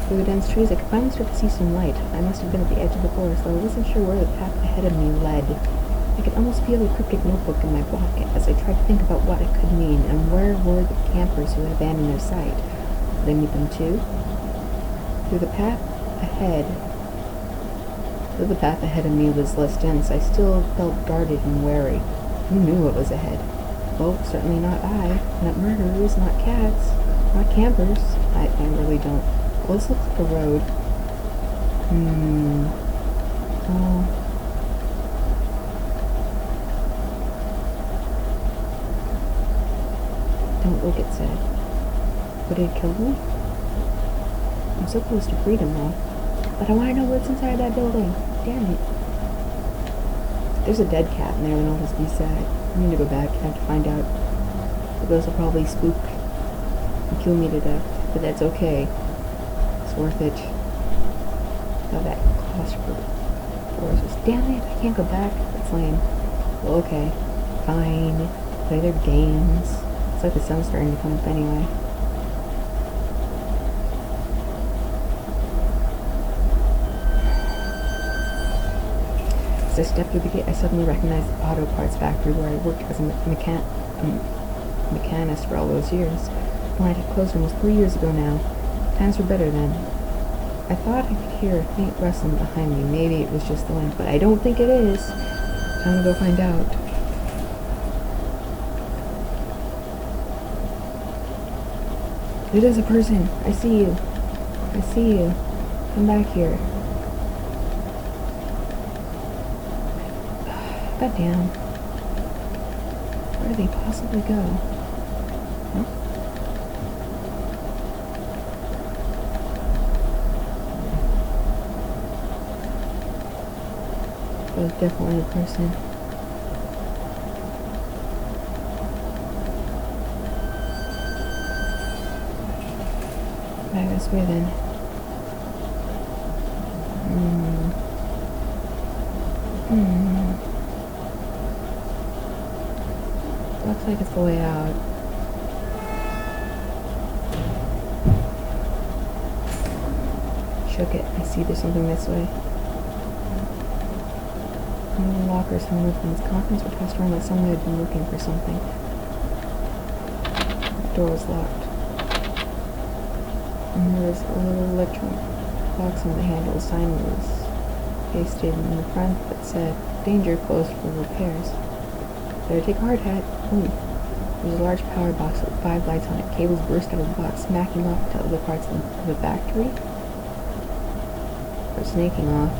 Through the dense trees, I could finally start to see some light. I must have been at the edge of the forest, though I wasn't sure where the path ahead of me led. I could almost feel the cryptic notebook in my pocket as I tried to think about what it could mean, and where were the campers who had abandoned their site. Did I meet them too? Though the path ahead of me was less dense, I still felt guarded and wary. Who knew what was ahead? Well, certainly not I. Not murderers, not cats, not campers. I really don't. Well, this looks like a road. Oh. Don't look, it said. Would it kill me? I'm so close to freedom now. But I want to know what's inside that building. Damn it. There's a dead cat in there, then I'll just be sad. I need to go back. I have to find out. The ghost will probably spook and kill me to death. But that's okay. It's worth it. Oh, that claustrophobic. Damn it, I can't go back. That's lame. Well, okay. Fine. Play their games. It's like the sun's starting to come up anyway. As I stepped through the gate, I suddenly recognized the auto parts factory where I worked as a mechanist for all those years. The line had closed almost 3 years ago now. Times were better then. I thought I could hear a faint rustling behind me. Maybe it was just the wind, but I don't think it is. Time to go find out. It is a person. I see you. I see you. Come back here. God damn. Where do they possibly go? Huh? That was definitely a person. Back this way then. Looks like it's the way out. Shook it. I see there's something this way. One of the lockers hung open. His contents were tossed around like someone had been looking for something. The door was locked. And there was a little electronic box on the handle. A sign was pasted in the front that said, "Danger, closed for repairs." Better take a hard hat. Ooh. There was a large power box with 5 lights on it. Cables burst out of the box, smacking off to other parts of the factory. Or snaking off.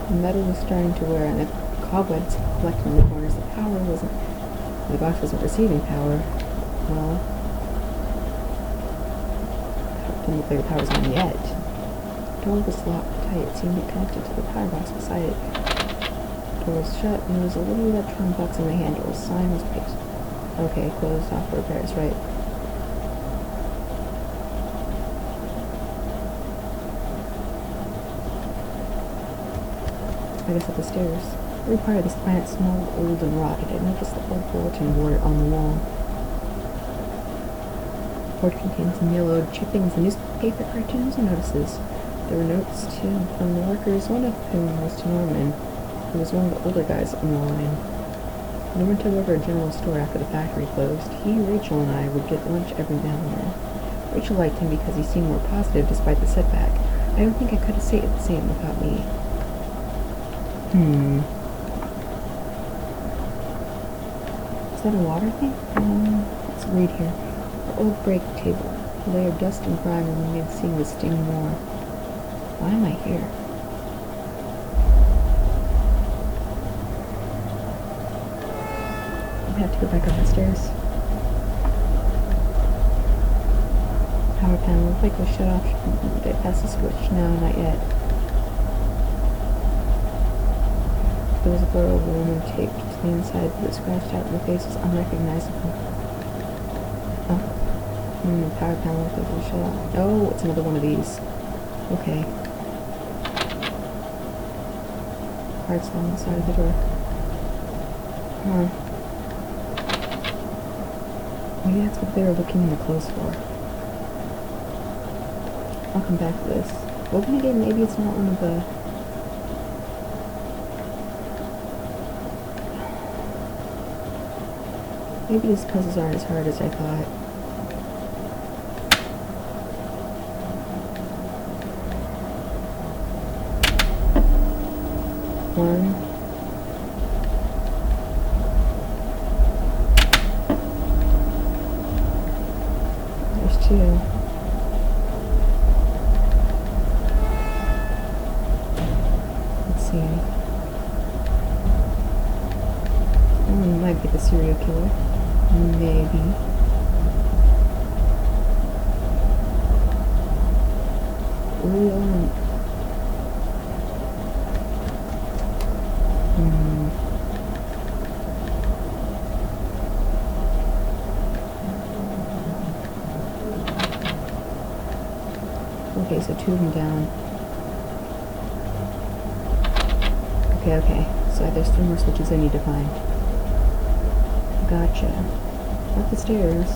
The metal was starting to wear, and the cobwebs collected in the corners. The box wasn't receiving power. Well, it didn't look like the power was on yet. The door was locked tight. It seemed connected to the power box beside it. The door was shut, and there was a little electron box on the handle. A sign was pasted. Okay, closed off for repairs, right. I guess up the stairs. Every part of this planet smelled old and rotted. I noticed the old bulletin board on the wall. The board contained some yellowed chippings and newspaper cartoons and notices. There were notes, too, from the workers, one of whom was to Norman, who was one of the older guys on the line. Norman took over a general store after the factory closed. He, Rachel, and I would get lunch every now and then. Rachel liked him because he seemed more positive despite the setback. I don't think I could have said the same about me. Is that a water thing? Let's read here. Our old break table. A layer of dust and grime and made seeing the sting more. Why am I here? I have to go back up the stairs. Power panel looks like it was shut off. Did I pass the switch? No, not yet. There was a photo of a woman taped to the inside, but scratched out. The face was unrecognizable. Oh. The power panel looks like it was shut off. Oh, it's another one of these. Okay. Parts along the side of the door. Huh. Maybe that's what they were looking in the clothes for. I'll come back to this. Well, then again, maybe it's not one of the... Maybe these puzzles aren't as hard as I thought. One. There's 2. Let's see. One might be the serial killer. Maybe. Okay, so 2 of them down. Okay. So there's 3 more switches I need to find. Gotcha. Up the stairs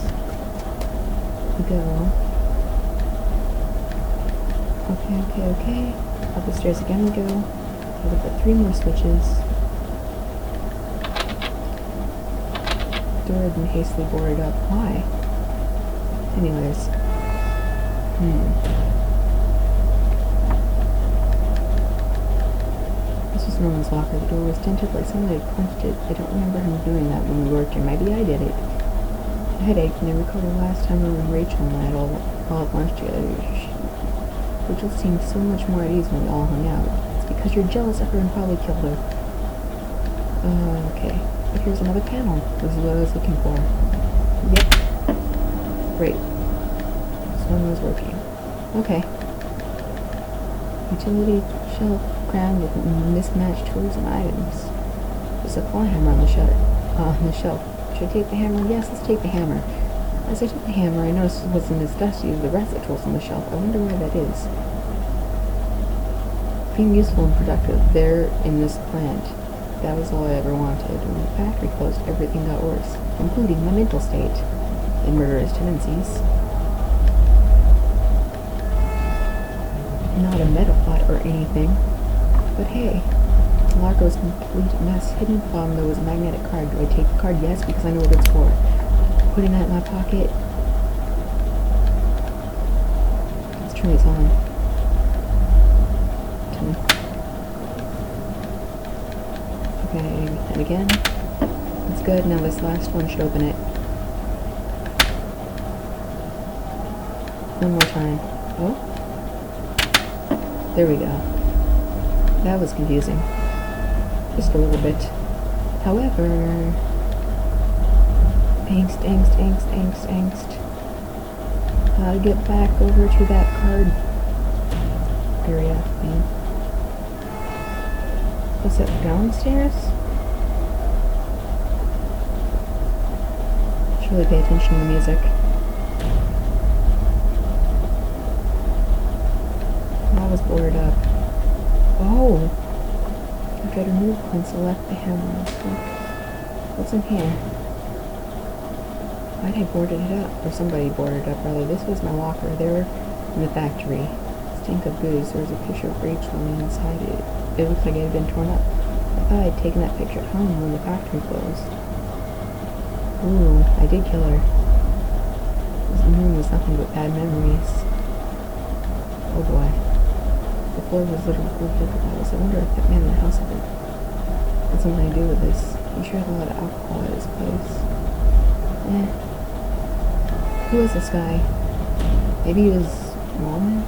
we go. Okay. Up the stairs again we go. Okay, we've got 3 more switches. Door had been hastily boarded up. Why? Anyways. This was Norman's locker. The door was dented like someone had punched it. I don't remember him doing that when we worked here. Maybe I did it. A headache, and I recall the last time when Rachel and I had all at lunch together. which will seem so much more at ease when we all hung out. It's because you're jealous of her and probably killed her. Okay. But here's another panel. This is what I was looking for. Yep. Great. This one was working. Okay. Utility shelf crammed with mismatched tools and items. There's a claw hammer on the shelf. Should I take the hammer? Yes, let's take the hammer. As I took the hammer, I noticed it wasn't as dusty as the rest of the tools on the shelf. I wonder why that is. Being useful and productive there in this plant. That was all I ever wanted. When the factory closed, everything got worse, including my mental state and murderous tendencies. Not a meta plot or anything, but hey, the locker was a complete mess. Hidden at the bottom there was a magnetic card. Do I take the card? Yes, because I know what it's for. Putting that in my pocket. Let's turn this on. Okay, and again. That's good. Now this last one should open it. One more time. Oh. There we go. That was confusing. Just a little bit. However... Angst. How to get back over to that card area thing. Was it downstairs? Should really pay attention to the music. That was boarded up. Oh! I've got to remove and select the hammer. What's in here? Why'd I boarded it up? Or somebody boarded it up, rather. This was my locker. They were in the factory. Stink of booze. There was a picture of Rachel on the inside. It looked like it had been torn up. I thought I'd taken that picture at home when the factory closed. Ooh, I did kill her. This room was nothing but bad memories. Oh boy. The floor was literally full of paper bottles. I wonder if that man in the house had something to do with this. He sure had a lot of alcohol at his place. Who was this guy? Maybe he was Mom?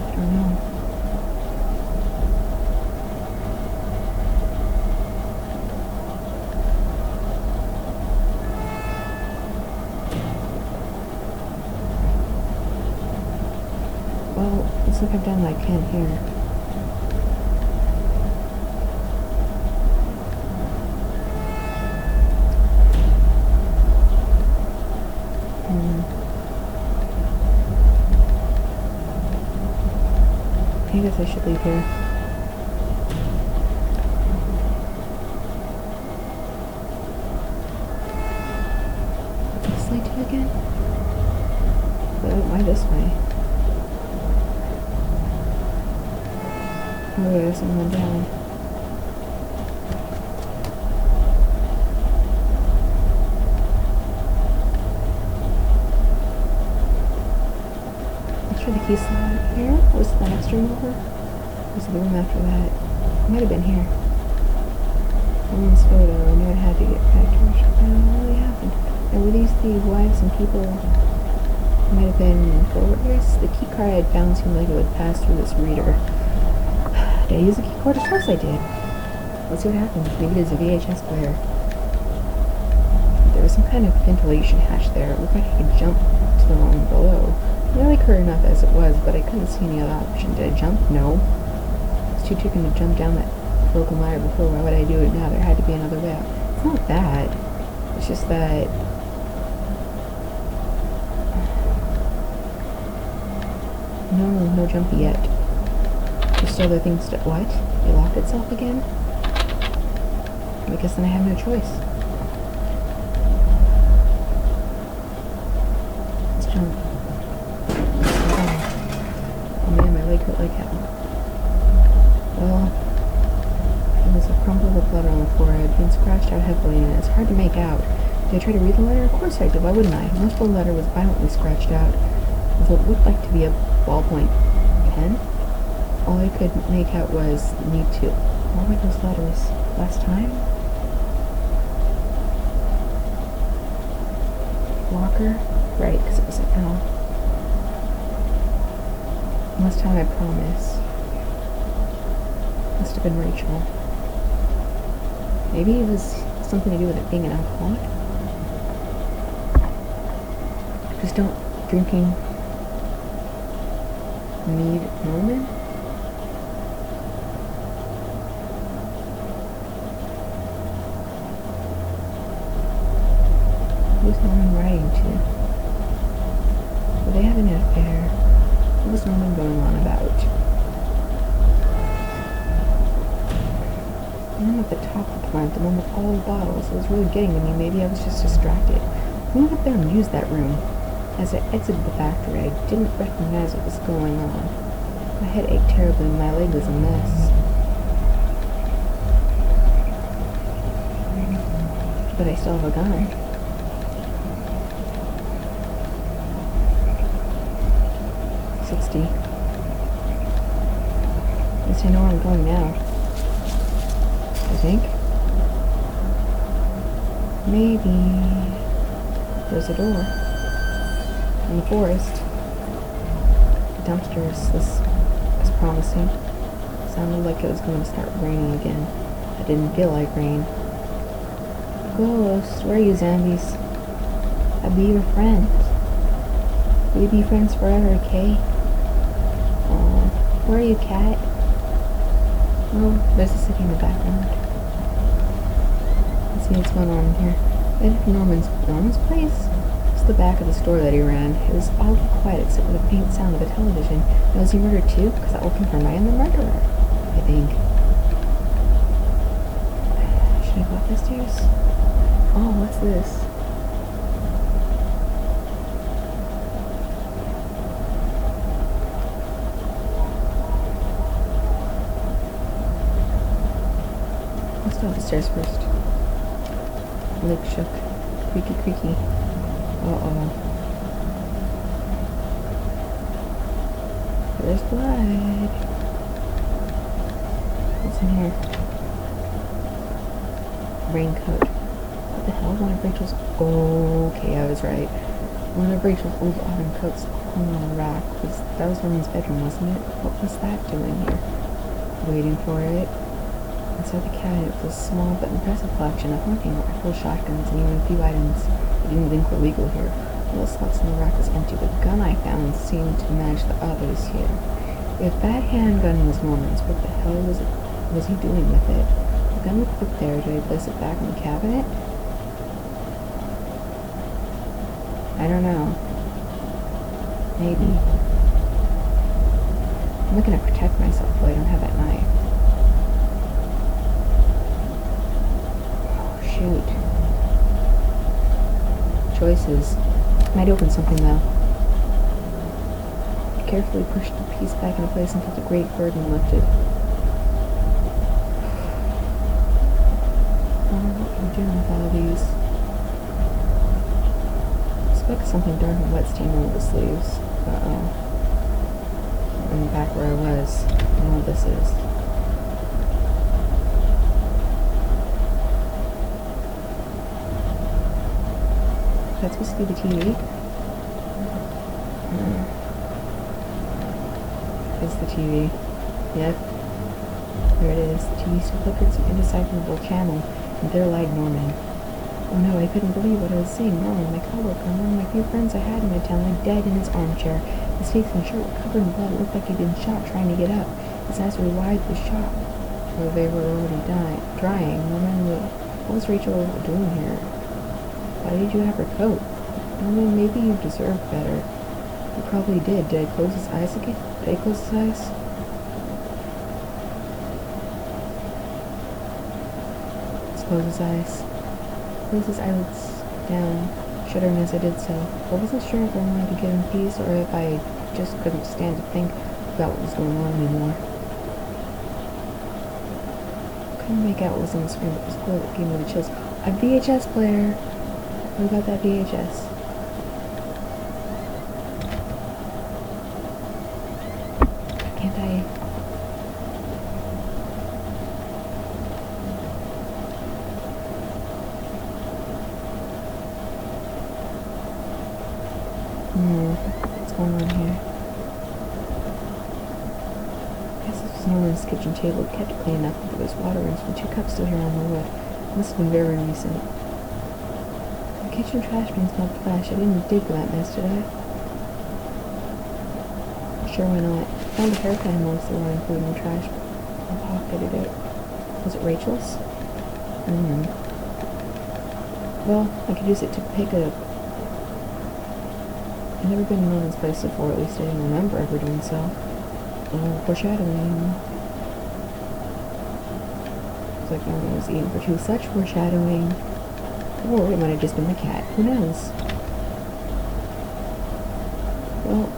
I don't know. Well, looks like I've done what I can here. I guess I should leave here. This light to again? But why this way? Oh, there's someone down. The key slot here? Was the next room over? Was the room after that? It might have been here. Woman's photo. I knew I had to get back to her. What really happened? And were these the wives and people? Might have been forwarders. The key card I had found seemed like it would pass through this reader. Did I use the key card? Of course I did. Let's see what happens. Maybe there's a VHS player. There was some kind of ventilation hatch there. It looked like I could jump to the room below. I like her enough as it was, but I couldn't see any other option. Did I jump? No. I was too chicken to jump down that broken ladder before. Why would I do it now? There had to be another way out. It's not that. It's just that... No jumpy yet. There's still other things to... What? It locked itself again? I guess then I have no choice. Let's jump. Oh man, my leg hurt like hell. Well, there was a crumple of blood on the floor. I had been scratched out heavily, and it's hard to make out. Did I try to read the letter? Of course I did. Why wouldn't I? Most of the letter was violently scratched out, with what looked like to be a ballpoint pen. All I could make out was need to. What were those letters? Last time? Walker? Right, because it was an L. Last time I promise. Must have been Rachel. Maybe it was something to do with it being an alcoholic. Just don't drinking need Norman? Who's Norman writing to? Were they having an affair? What was Norman going on about? The one at the top of the plant, the one with all the bottles, it was really getting to me. Maybe I was just distracted. I went up there and used that room. As I exited the factory, I didn't recognize what was going on. My head ached terribly and my leg was a mess. But I still have a gun. At least I know where I'm going now. I think. Maybe there's a door in the forest. The dumpsters, this was promising. Sounded like it was going to start raining again. I didn't feel like rain. Ghost, where are you, zombies? I'll be your friend. We'll be friends forever, okay? Where are you, cat? Oh, there's a city in the background. Let's see what's going on in here. It's Norman's place? It's the back of the store that he ran. It was all quiet except for the faint sound of a television. Now, was he murdered too? Because that will confirm I am the murderer, I think. Should I go up the stairs? Oh, what's this? Let's go up the stairs first. Leg shook. Creaky, creaky. Uh-oh. There's blood. What's in here? Raincoat. What the hell? One of Rachel's... Okay, I was right. One of Rachel's old autumn coats hung on a rack. That was Norman's bedroom, wasn't it? What was that doing here? Waiting for it. Inside the cabinet was a small but impressive collection of hunting rifles, shotguns, and even a few items I didn't think were legal here. All the slots in the rack was empty. The gun I found seemed to match the others here. If that handgun was Norman's, what the hell was he doing with it? The gun looked put there. Did I place it back in the cabinet? I don't know. Maybe. I'm looking to protect myself, but I don't have that knife. Shoot. Choices. Might open something though. I carefully pushed the piece back into place until the great burden lifted. What am I doing with all of these? I expect something dark and wet stain over the sleeves. Uh-oh. I'm back where I was. I know what this is. That's supposed to be the TV. It's the TV. Yep. There it is. The TV still flickered some indecipherable channel, and there lied Norman. Oh no, I couldn't believe what I was seeing. Norman, my coworker, one of my few friends I had in my town, lay dead in his armchair. His face and shirt were covered in blood. It looked like he'd been shot trying to get up. His eyes were wide with shock. Though they were already drying. Norman, what was Rachel doing here? Why did you have her coat? Norman, maybe you deserved better. You probably did. Did I close his eyes again? Did I close his eyes? Let's close his eyes. Close his eyelids down, shuddering as I did so. I wasn't sure if I wanted to give him peace or if I just couldn't stand to think about what was going on anymore. Couldn't make out what was on the screen, but it was cool. It gave me the chills. A VHS player! What about that VHS? Can't I... What's going on here? I guess this was Norman's kitchen table. It kept clean enough, but there was water rinsed and 2 cups still here on the wood. It must have been very recent. The kitchen trash bin smelled fresh. I didn't dig for that mess, did I? Sure, why not? I found a haircut amongst the rotting food in the trash. I pocketed it. Was it Rachel's? Well, I could use it to pick up. I've never been in Norman's place before, at least I didn't remember ever doing so. Foreshadowing. It's like Norman was eating for 2. Such foreshadowing. Or it might have just been the cat. Who knows? Well,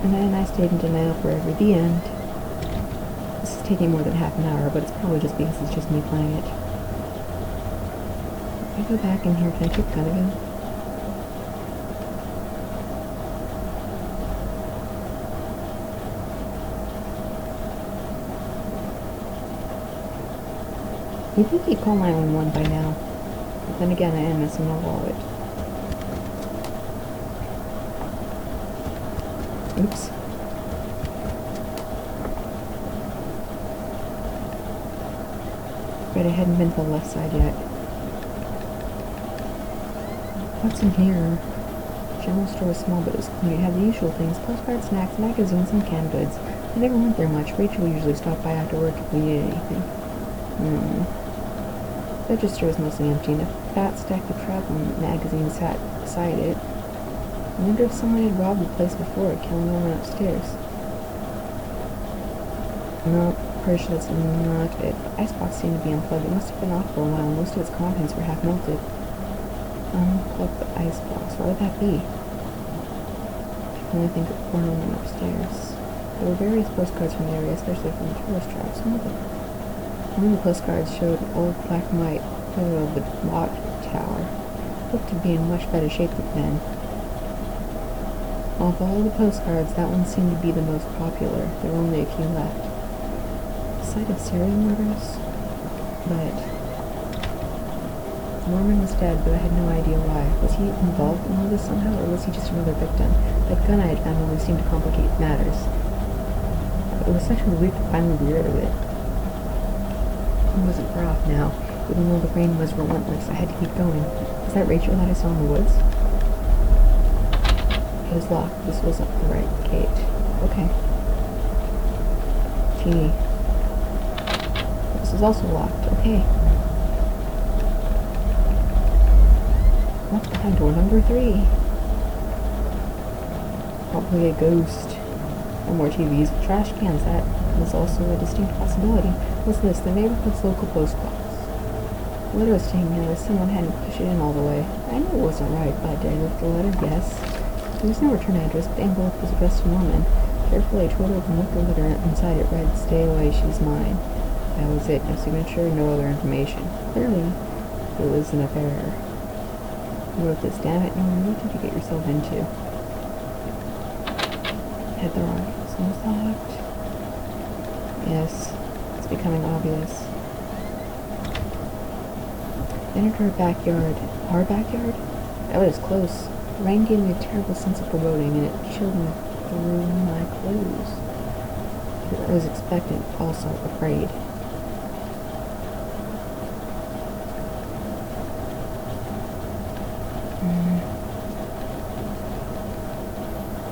and then I stayed in denial forever. The end. This is taking more than half an hour, but it's probably just because it's just me playing it. If I go back in here, can I keep gun again? You'd think he'd call 911 by now. But then again, I am missing my wallet. Oops. But I hadn't been to the left side yet. What's in here? General store was small, but it was clean. It had the usual things: postcards, snacks, magazines, and canned goods. I never went there much. Rachel usually stopped by after work if we needed anything. The register was mostly empty, and a fat stack of travel magazines sat beside it. I wonder if someone had robbed the place before, killing no one upstairs. No, pretty sure that's not it. The icebox seemed to be unplugged. It must have been off for a while. Most of its contents were half melted. Unplug the icebox. Why would that be? I can only think of poor Norman upstairs. There were various postcards from the area, especially from the tourist traps. One of the postcards showed an old black and white photo of the watch tower. It looked to be in much better shape than then. Of all the postcards, that one seemed to be the most popular. There were only a few left. Site of serial murders? But Norman was dead, but I had no idea why. Was he involved in all this somehow, or was he just another victim? That gun I had found only seemed to complicate matters. It was such a relief to finally be rid of it. It wasn't far off now. Even though the rain was relentless, I had to keep going. Is that Rachel that I saw in the woods? It was locked. This wasn't the right gate. Okay. Gee. This is also locked. Okay. What's behind door number 3? Probably a ghost. Or more TVs. Trash cans. That was also a distinct possibility. What's this? The neighborhood's local post box. The letter was staying here. Someone hadn't pushed it in all the way. I knew it wasn't right, but did I lift the letter? Yes. There was no return address, but the envelope was addressed to Norman. Carefully, I tore it open with the letter, and inside it read, "Stay away, she's mine." That was it. No signature, no other information. Clearly, it was an affair. I wrote this. Damn it, Norman, what did you get yourself into? Hit the wrong. Someone's locked. Yes, it's becoming obvious. Entered our backyard. Our backyard? That was close. The rain gave me a terrible sense of foreboding, and it chilled me through my clothes. I was expectant, also afraid. I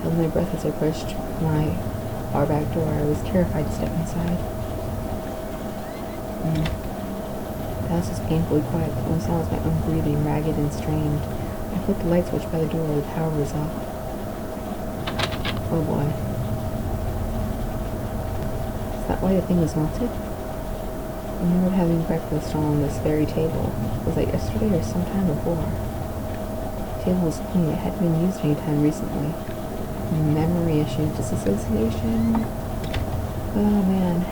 held my breath as I approached our back door. I was terrified to step inside. The house was painfully quiet. The only sound was my own breathing, ragged and strained. I flipped the light switch by the door. The power was off. Oh boy. Is that why the thing was melted? I remembered having breakfast on this very table. Was that yesterday or sometime before? The table was clean. It hadn't been used any time recently. Memory issues. Disassociation? Oh man.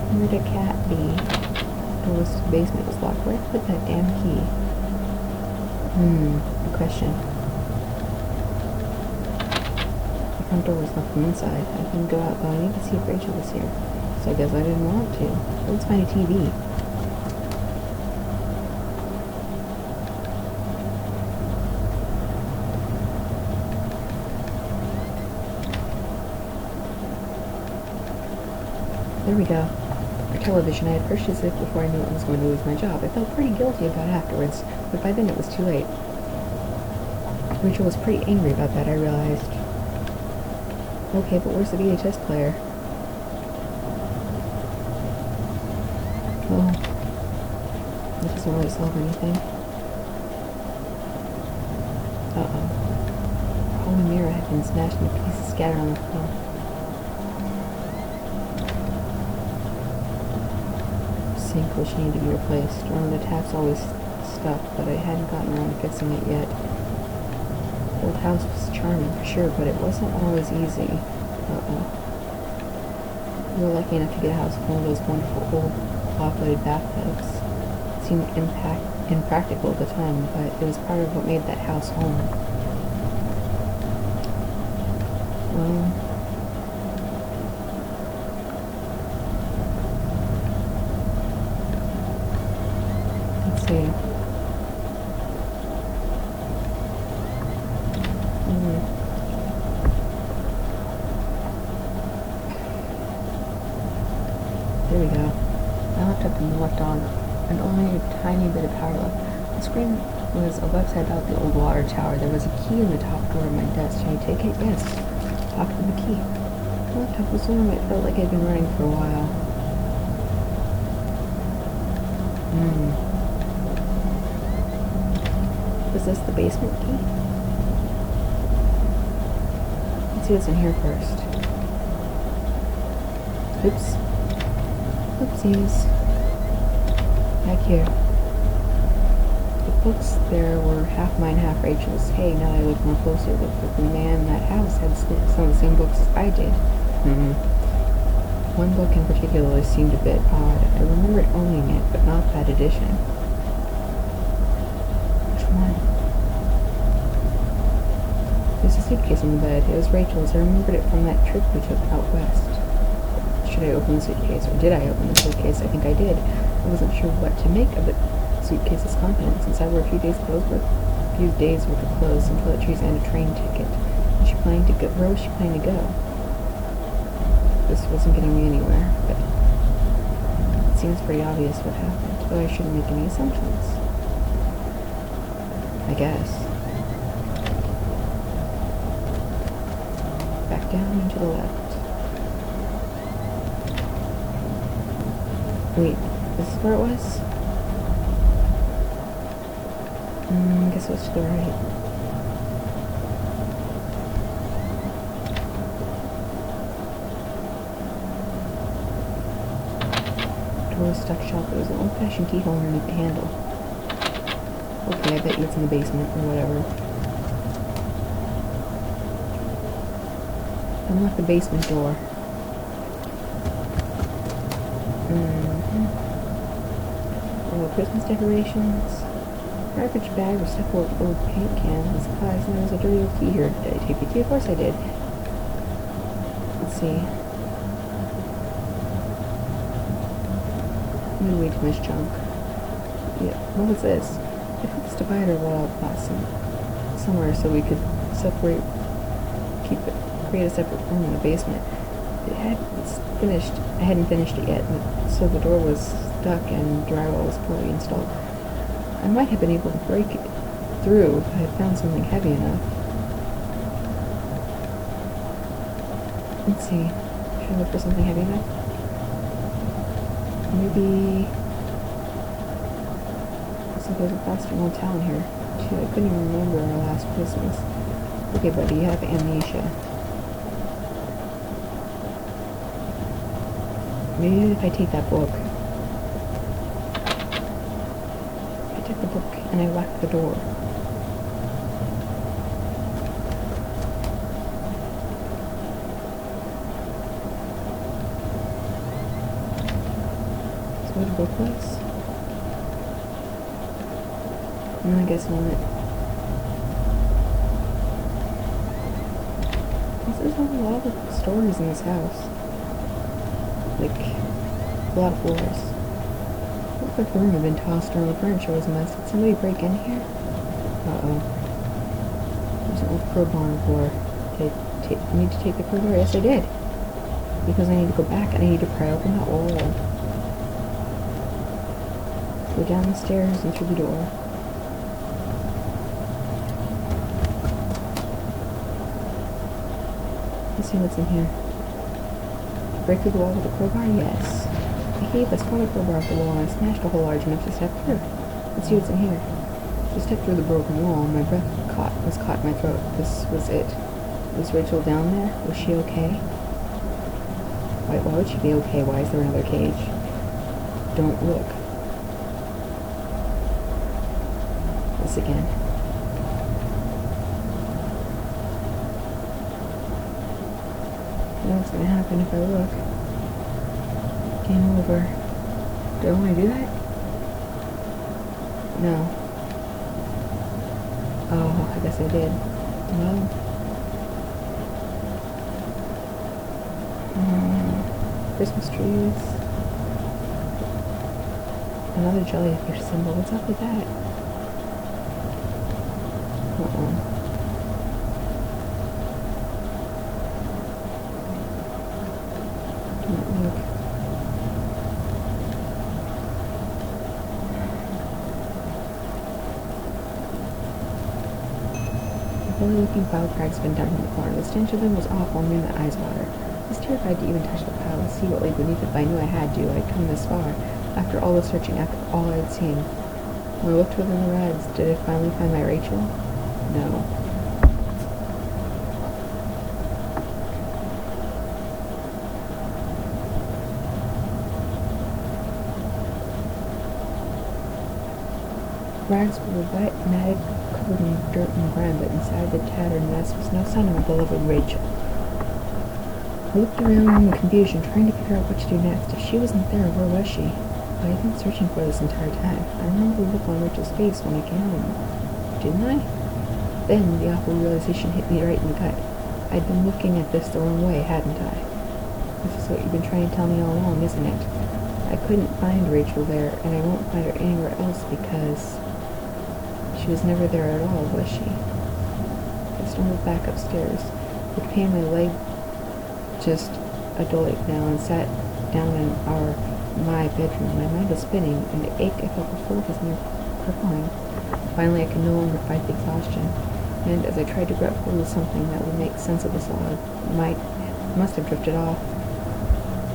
Where did a cat be? The door to the basement was locked. Where did I put that damn key? Good question. The front door was locked from inside. I couldn't go out, though. I needed to see if Rachel was here. So I guess I didn't want to. Let's find a TV. There we go. Our television. I had purchased it before I knew I was going to lose my job. I felt pretty guilty about it afterwards, but by then it was too late. Rachel was pretty angry about that, I realized. Okay, but where's the VHS player? Well, that doesn't really solve anything. Uh-oh. The whole mirror had been smashed into pieces scattered on the floor. Sink which needed to be replaced. One of the taps always stuck, but I hadn't gotten around to fixing it yet. The old house was charming for sure, but it wasn't always easy. Uh-oh. We were lucky enough to get a house with one of those wonderful old log-loaded bathtubs. It seemed impractical at the time, but it was part of what made that house home. Well, let's see. There we go. I looked up and left on, and only a tiny bit of power left. The screen was a website about the old water tower. There was a key in the top drawer of my desk. Can I take it? Yes. Pocketed the key. The laptop was warm. It felt like it had been running for a while. Was this the basement key? Let's see what's in here first. Oops. Oopsies. Back here. The books there were half mine, half Rachel's. Hey, now that I look more closely, it looked like the man in that house had some of the same books as I did. One book in particular seemed a bit odd. I remembered owning it, but not that edition. Which one? There's a suitcase on the bed. It was Rachel's. I remembered it from that trip we took out west. Should I open the suitcase, or did I open the suitcase? I think I did. I wasn't sure what to make of the suitcase's contents. Inside were a few days' worth of clothes, some toiletries, and a train ticket. Was she planning to go? Where was she planning to go? This wasn't getting me anywhere, but it seems pretty obvious what happened. Though I shouldn't make any assumptions. I guess. Back down and to the left. Wait, this is where it was? I guess it was to the right. The door was stuck shut. There was an old-fashioned keyhole underneath the handle. Okay, I bet you it's in the basement or whatever. Unlock the basement door. Christmas decorations. Garbage bag with stuff full of old paint cans and supplies, and there was a dirty old key here. Did I take the key? Of course I did. Let's see. Midway to this junk. Yeah, what was this? I put this divider wall somewhere so we could create a separate room in the basement. I hadn't finished it yet, so the door was stuck and drywall was poorly installed. I might have been able to break it through if I had found something heavy enough. Let's see. Should I look for something heavy enough? Maybe... Looks like there's a plastic motel in here. Shoot, I couldn't even remember our last Christmas. Okay, buddy, you have amnesia. Maybe if I take that book. I took the book and I locked the door. So where the book was? I guess on it. There's a lot of stories in this house. Like, a lot of floors. Looks like the room had been tossed around. The furniture was a mess. Did somebody break in here? Uh-oh. There's an old crowbar on the floor. Did I need to take the crowbar? Yes, I did. because I need to go back and I need to pry open that wall. Go down the stairs and through the door. Let's see what's in here. Break through the wall with a crowbar? Yes. I hate this. Swung a crowbar off the wall and I smashed a hole large enough to step through. Let's see what's in here. I stepped through the broken wall and my breath was caught in my throat. This was it. Was Rachel down there? Was she okay? Why would she be okay? Why is there another cage? Don't look. This again. What's gonna happen if I look? Game over. Do I want to do that? No. Oh, I guess I did. Well. Christmas trees. Another jellyfish symbol. What's up with that? Look. The looking pile of crags been dumped in the corner. The stench of them was awful and made my eyes water. I was terrified to even touch the pile and see what lay beneath it, but I knew I had to. I'd come this far. After all the searching, after all I'd seen. When I looked within the rags, did I finally find my Rachel? No. Rags were wet, matted, covered in dirt and grime, but inside the tattered mess was no sign of my beloved Rachel. I looked around in confusion, trying to figure out what to do next. If she wasn't there, where was she? I had been searching for this entire time. I remember the look on Rachel's face when I came home. Didn't I? Then the awful realization hit me right in the gut. I'd been looking at this the wrong way, hadn't I? This is what you've been trying to tell me all along, isn't it? I couldn't find Rachel there, and I won't find her anywhere else because she was never there at all, was she? I stumbled back upstairs. With pain in my leg just a dull ache now, and sat down in my bedroom. My mind was spinning, and the ache I felt before was near crippling. Finally, I could no longer fight the exhaustion, and as I tried to grab hold of something that would make sense of this all, I must have drifted off.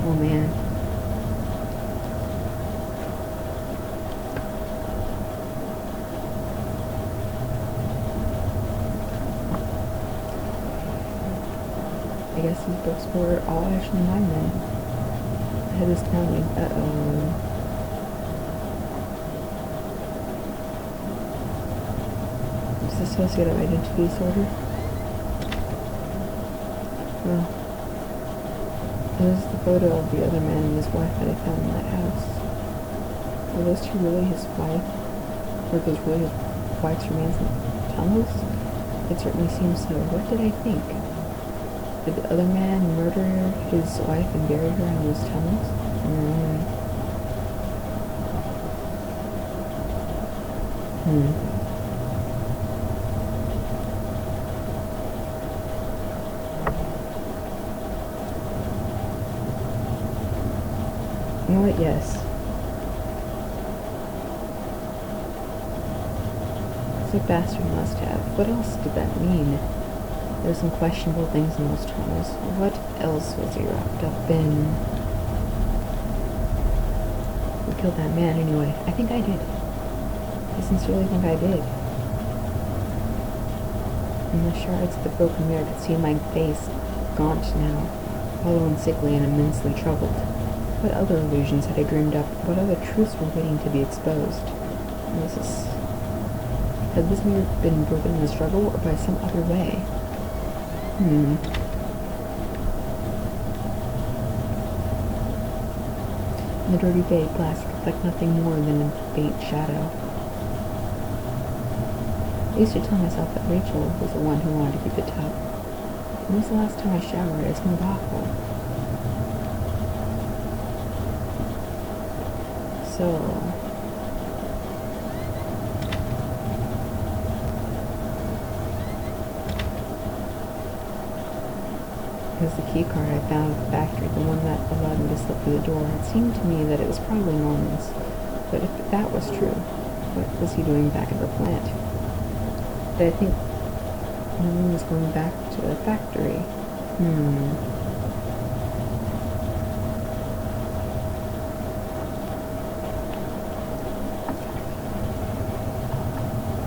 Oh man. I guess these books were all actually mine then. I had this counting. Dissociative identity disorder. Well, this is the photo of the other man and his wife that I found in that house. Were those two really his wife? Were those really his wife's remains in tunnels? It certainly seems so. What did I think? Did the other man murder his wife and bury her in those tunnels? You know what? Yes. The bastard must have. What else did that mean? There's some questionable things in those tunnels. What else was he wrapped up in? Who killed that man anyway? I think I did. I sincerely think I did. In the shards of the broken mirror, I could see my face, gaunt now, hollow and sickly and immensely troubled. What other illusions had I dreamed up? What other truths were waiting to be exposed? Had this mirror been broken in a struggle, or by some other way? The dirty faded glass reflected nothing more than a faint shadow. I used to tell myself that Rachel was the one who wanted to keep the tub. When was the last time I showered? It smelled awful. So... because the key card I found at the factory, the one that allowed me to slip through the door, it seemed to me that it was probably Norman's. But if that was true, what was he doing back at the plant? But I think Norman was going back to the factory.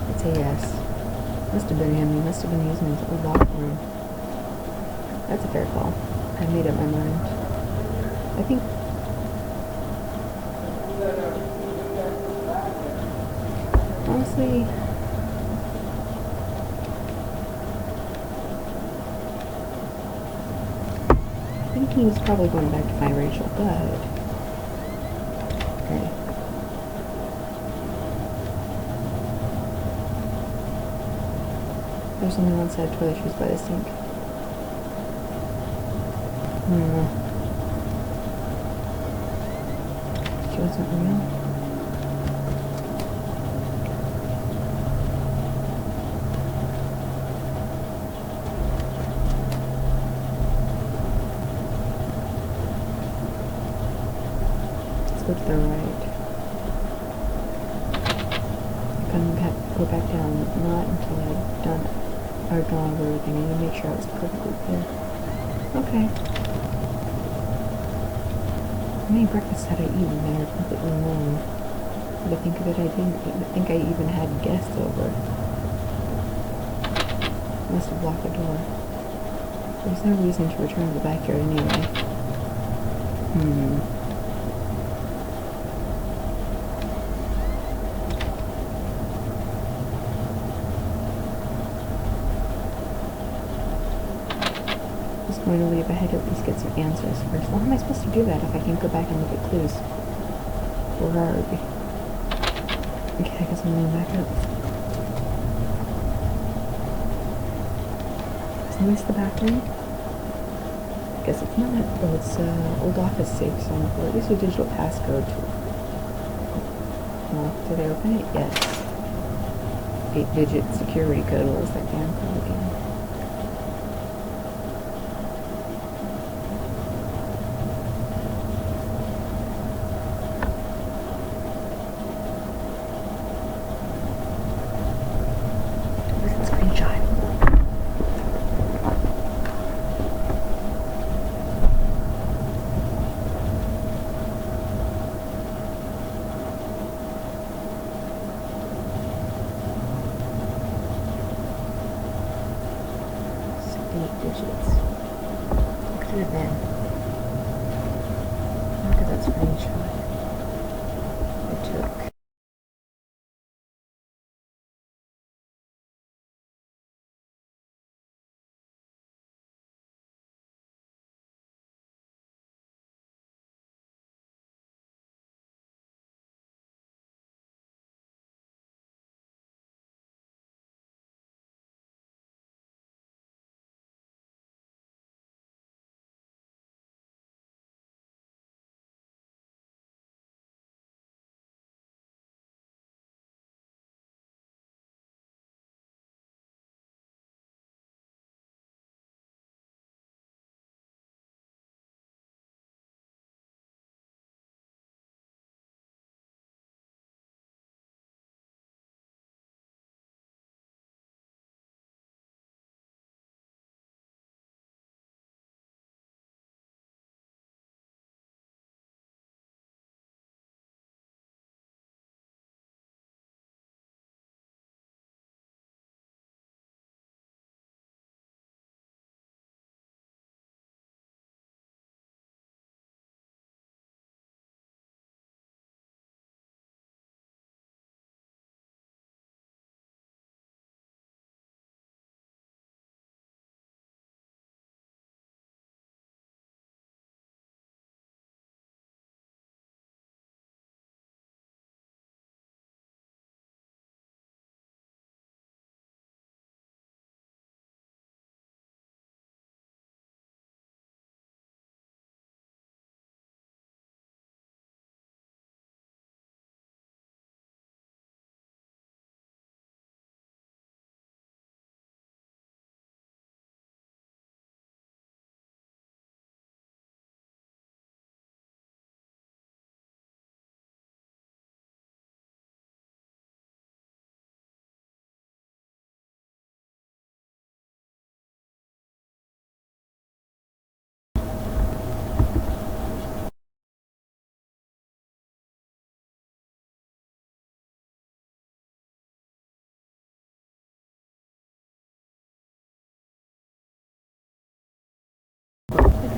It's a yes. Must have been him. He must have been using his old locker room. That's a fair call. I made up my mind. I think... honestly... I think he was probably going back to find Rachel, but... okay. There's only one set of toiletries by the sink. She wasn't real. Let's go to the right. I couldn't go back down, not until I'd done it. Or gone over everything. I need to make sure I was perfectly clear. Okay. How many breakfasts had I eaten that are completely wrong? But I think of it, I didn't think I even had guests over. I must have locked the door. There's no reason to return to the backyard anyway. I'm going to leave. I had to at least get some answers first. How am I supposed to do that if I can't go back and look at clues? Where are we? Okay, I guess I'm going back up. Is this the bathroom? I guess it's not. Oh, it's old office safe, so at least a digital passcode to it. Well, did I open it? Yes. 8-digit security code. What was that damn code again? Digits. What could it have been? Look at that screenshot I took.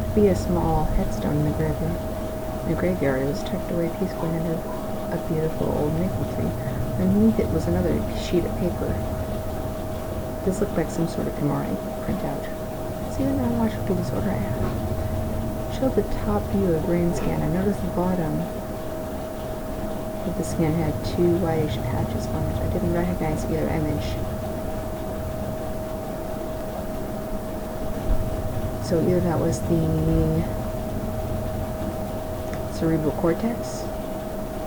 to be a small headstone in the graveyard. In the graveyard, it was tucked away peacefully under a beautiful old maple tree. Underneath it was another sheet of paper. This looked like some sort of Kamari printout. See the neurological disorder I have. Showed the top view of a brain scan. I noticed the bottom of the scan had two whitish patches on it. I didn't recognize either image. So either that was the cerebral cortex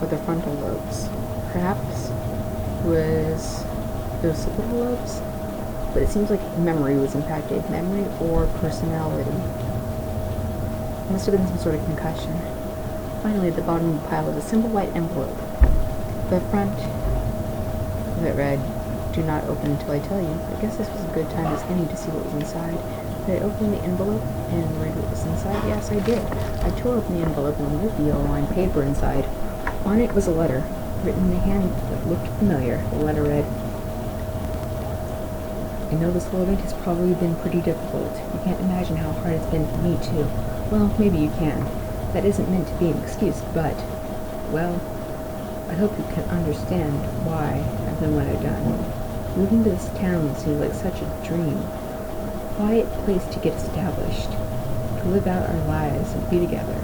or the frontal lobes. Perhaps it was the occipital lobes, but it seems like memory was impacted. Memory or personality. It must have been some sort of concussion. Finally, at the bottom of the pile was a simple white envelope. The front of it read, "Do not open until I tell you." I guess this was a good time as any to see what was inside. Did I open the envelope and read what was inside? Yes, I did. I tore open the envelope and removed the yellow-lined paper inside. On it was a letter, written in a hand that looked familiar. The letter read, "I know this whole event has probably been pretty difficult. You can't imagine how hard it's been for me, too. Well, maybe you can. That isn't meant to be an excuse, but, well, I hope you can understand why I've done what I've done. Moving to this town seemed like such a dream. A quiet place to get established, to live out our lives and be together.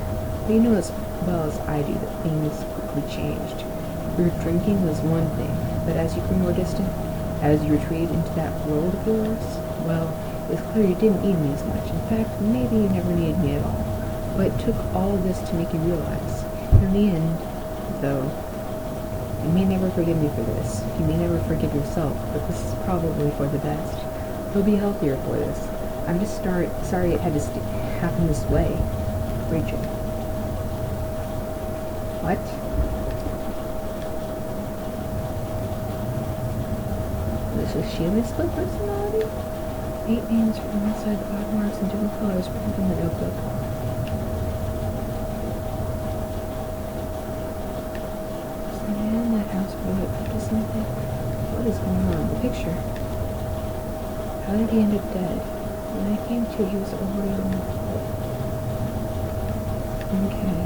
But you know as well as I do that things quickly changed. Your drinking was one thing, but as you grew more distant, as you retreated into that world of yours, well, it was clear you didn't need me as much. In fact, maybe you never needed me at all. But it took all this to make you realize. In the end, though, you may never forgive me for this. You may never forgive yourself, but this is probably for the best. You'll be healthier for this. I'm just sorry it had to happen this way. Rachel." What? Was she a split personality? 8 names written inside the odd marks in different colors printed in the notebook. Was the man in that house really up to something? What is going on? The picture. How did he end up dead? When I came to, he was already on the floor. Okay.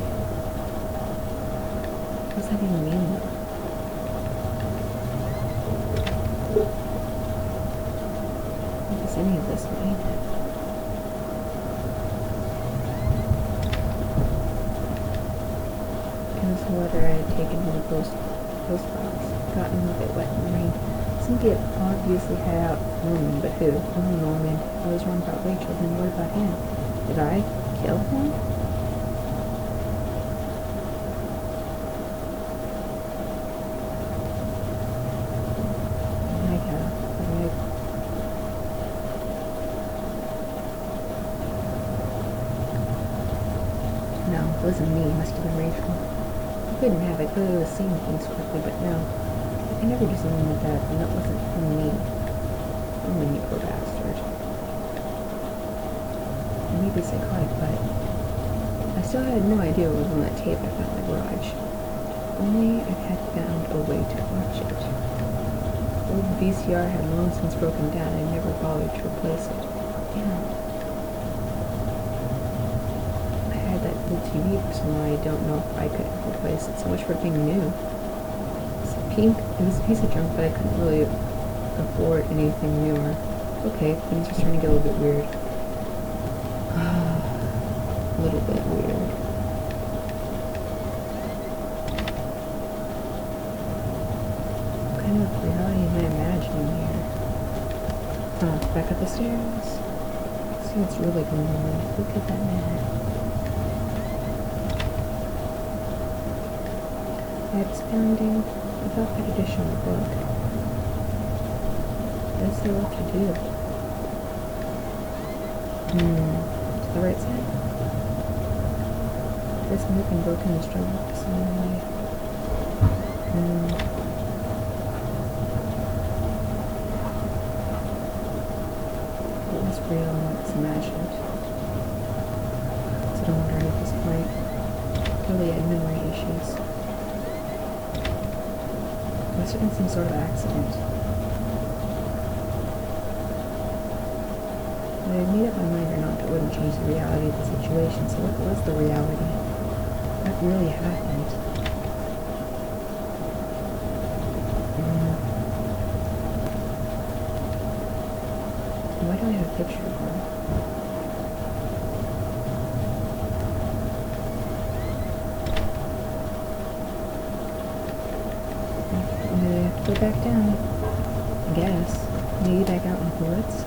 What does that even mean, though? What does any of this mean? It was a letter I had taken from the post box, gotten a bit wet in the rain. Cynthia obviously had out Norman, but who? Oh, Norman. I was wrong about Rachel, then what about him? Did I kill him? No, it wasn't me. It must have been Rachel. I couldn't have. I could have seen things quickly, but no. I can never do something like that, and that wasn't from me. Norman, you poor bastard. I may be psychotic, but I still had no idea what was on that tape I found in the garage. Only I had found a way to watch it. The old VCR had long since broken down, and I never bothered to replace it. Damn. That old TV for someone I don't know if I could replace it. So much for being new. It was a piece of junk, but I couldn't really afford anything newer. Okay, things are starting to get a little bit weird. A little bit weird. What kind of reality am I imagining here? Back up the stairs. See what's really going on. Look at that man. Expounding without that additional book. What is there left to do? To the right side? This moving broken and struggle for some way. What was real and what was imagined? So I'm wondering at this point. Clearly I had memory issues. Must have been some sort of accident. Whether I made up my mind or not, that wouldn't change the reality of the situation. So what was the reality? What really happened? Why do I have a picture of her? I have to go back down. I guess. Maybe back out in the woods.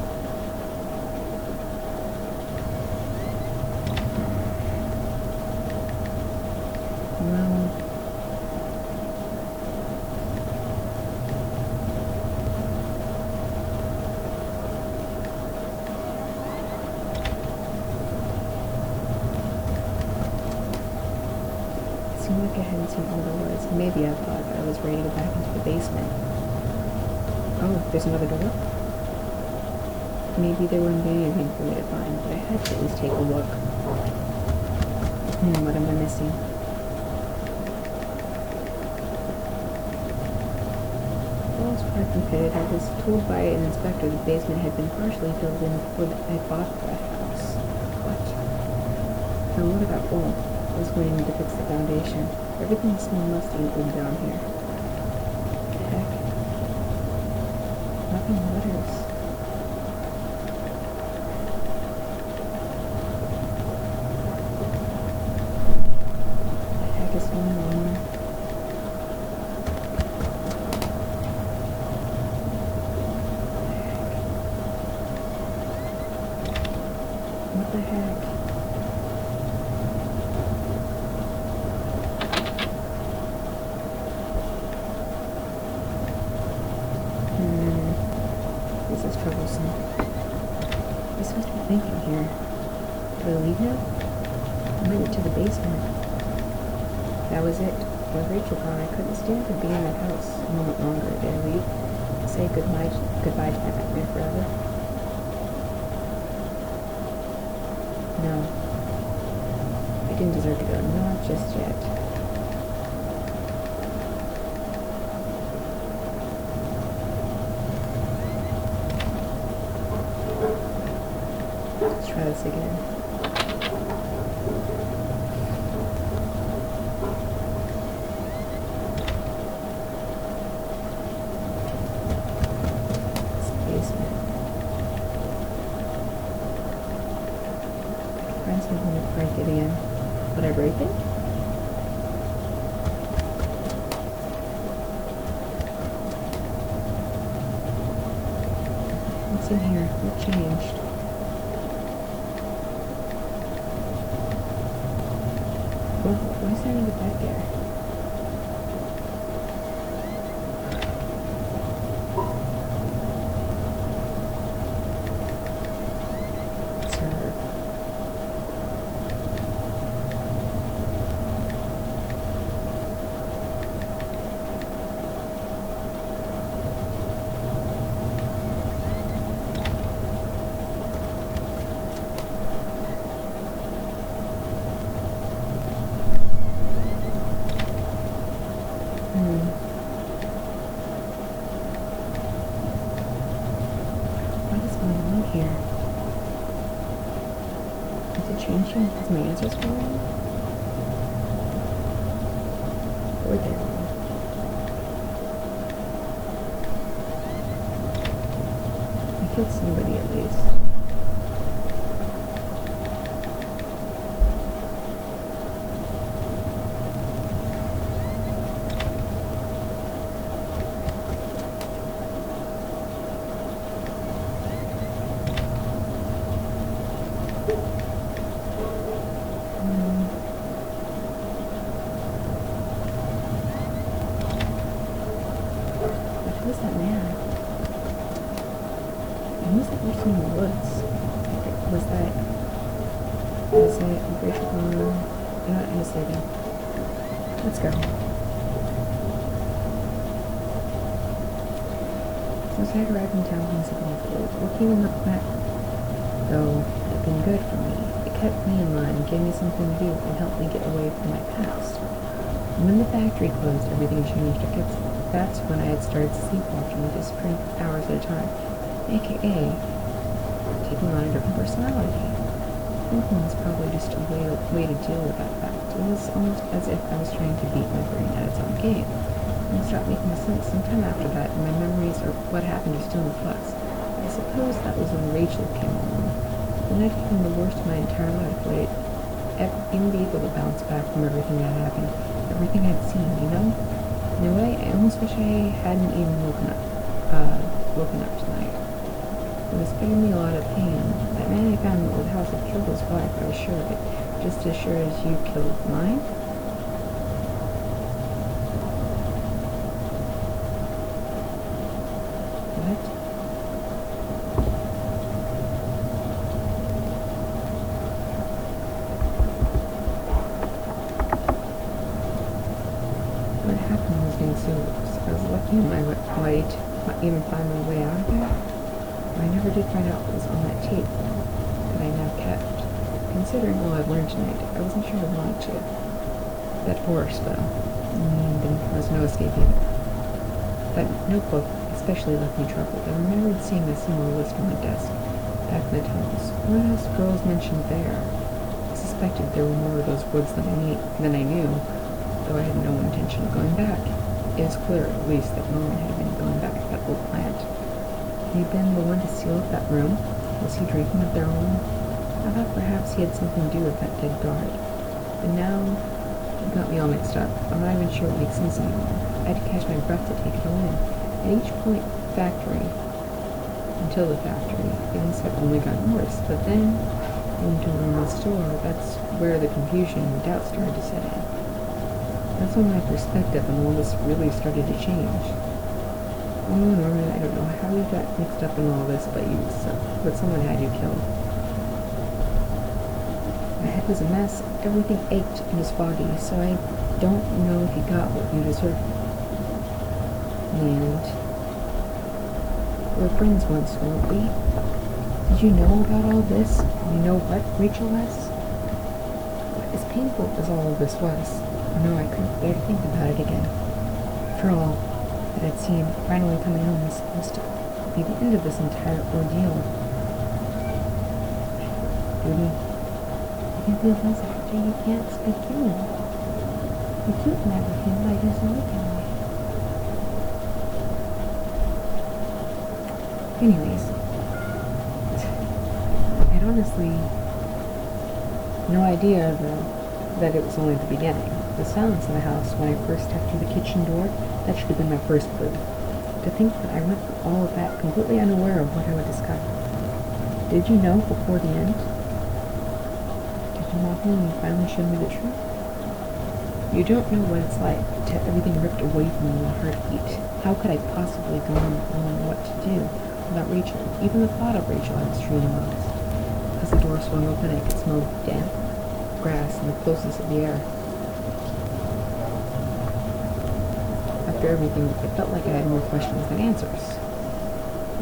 Well, it seemed like I hadn't seen all the woods. Maybe I thought I was ready to go back into the basement. Oh, there's another door? Maybe there wouldn't be anything for me to find, but I had to at least take a look. What am I missing? Walls cracked and pitted. I was told by an inspector the basement had been partially filled in before I bought the house. What? Now what about wall? I was waiting to fix the foundation. Everything smelled musty and old down here. What the heck? Nothing letters. Is going on? What the heck? This is troublesome. I'm supposed to be thinking here. Do I leave now? I made it to the basement. That was it. With Rachel gone, I couldn't stand to be in that house a moment longer. Did I leave? Say goodbye to that nightmare forever? No. I didn't deserve to go. Not just yet. Let's try this again. Break it again. Would I break it? What's in here? What changed? Why is there another bed there? What is going on here? Is it changing because my answers are wrong? Or they're wrong? I killed somebody at least. Who's that man? And who's that person in the woods? Was that... Was it Rachel Gone? You know what? I'm gonna say that. Let's go. Since I had arrived in town, things had been cold. Working in the plant, though, had been good for me. It kept me in line, gave me something to do, and helped me get away from my past. And when the factory closed, everything changed. That's when I had started sleepwalking, disappearing for hours at a time. AKA, taking on a different personality. Thinking was probably just a way to deal with that fact. It was almost as if I was trying to beat my brain at its own game. And it stopped making sense sometime after that, and my memories of what happened are still in flux. I suppose that was when Rachel came along. The night had been the worst of my entire life, but I'd even be able to bounce back from everything that happened, everything I'd seen, you know? In a way, I almost wish I hadn't even woken up tonight. It was giving me a lot of pain. That man I found in the old house had killed his wife, I was sure of it. Just as sure as you killed mine? What? What happened was being so I was lucky in my way to even find my way out of there. I never did find out what was on that tape that I now kept. Considering all I've learned tonight, I wasn't sure I wanted to. That horse, though. There was no escaping it. That notebook especially left me troubled. I remembered seeing a similar list on my desk back in the tunnels. What else girls mentioned there? I suspected there were more of those woods than I knew, though I had no intention of going back. It was clear, at least, that Norman had been going back to that old plant. Had he been the one to seal up that room? Was he drinking of their own? I thought perhaps he had something to do with that dead guard. But now, it got me all mixed up. I'm not even sure it makes sense anymore. I had to catch my breath to take it all in. At each point, until the factory, things had only gotten worse. But then, into Norman's store, that's where the confusion and doubt started to set in. That's when my perspective on all this really started to change. Oh, Norman, I don't know how you got mixed up in all this, but someone had you killed. My head was a mess. Everything ached and was foggy, so I don't know if you got what you deserved. And we were friends once, weren't we? Did you know about all this? You know what Rachel was? As painful as all of this was, no, I couldn't bear to think about it again. After all that I'd seen, finally coming home was supposed to be the end of this entire ordeal. Ruby, you can feel this after you can't speak human. You could never feel like this originally. Anyways, I had honestly no idea that it was only the beginning. The silence in the house when I first stepped through the kitchen door, that should have been my first clue. To think that I went through all of that completely unaware of what I would discover. Did you know before the end? Did you walk in and you finally showed me the truth? You don't know what it's like to have everything ripped away from you in a heartbeat. How could I possibly go on knowing what to do without Rachel? Even the thought of Rachel I was truly modest. As the door swung open, I could smell damp grass and the closeness of the air. After everything, it felt like I had more questions than answers.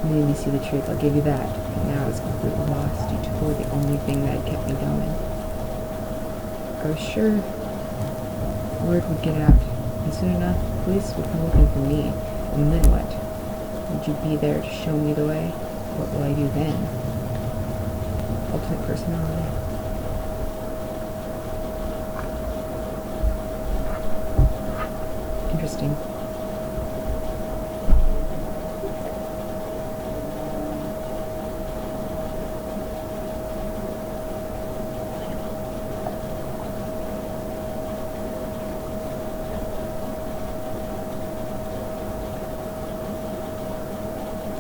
You made me see the truth, I'll give you that. And now I was completely lost. You took away the only thing that had kept me going. I was sure word would get out, and soon enough, police would come looking for me. And then what? Would you be there to show me the way? What will I do then? Ultimate personality. Interesting.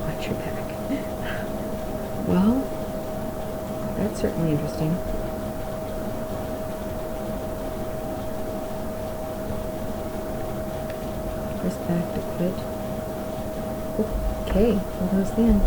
Watch your back. Well, that's certainly interesting. First back to quit. Okay, well that was the end.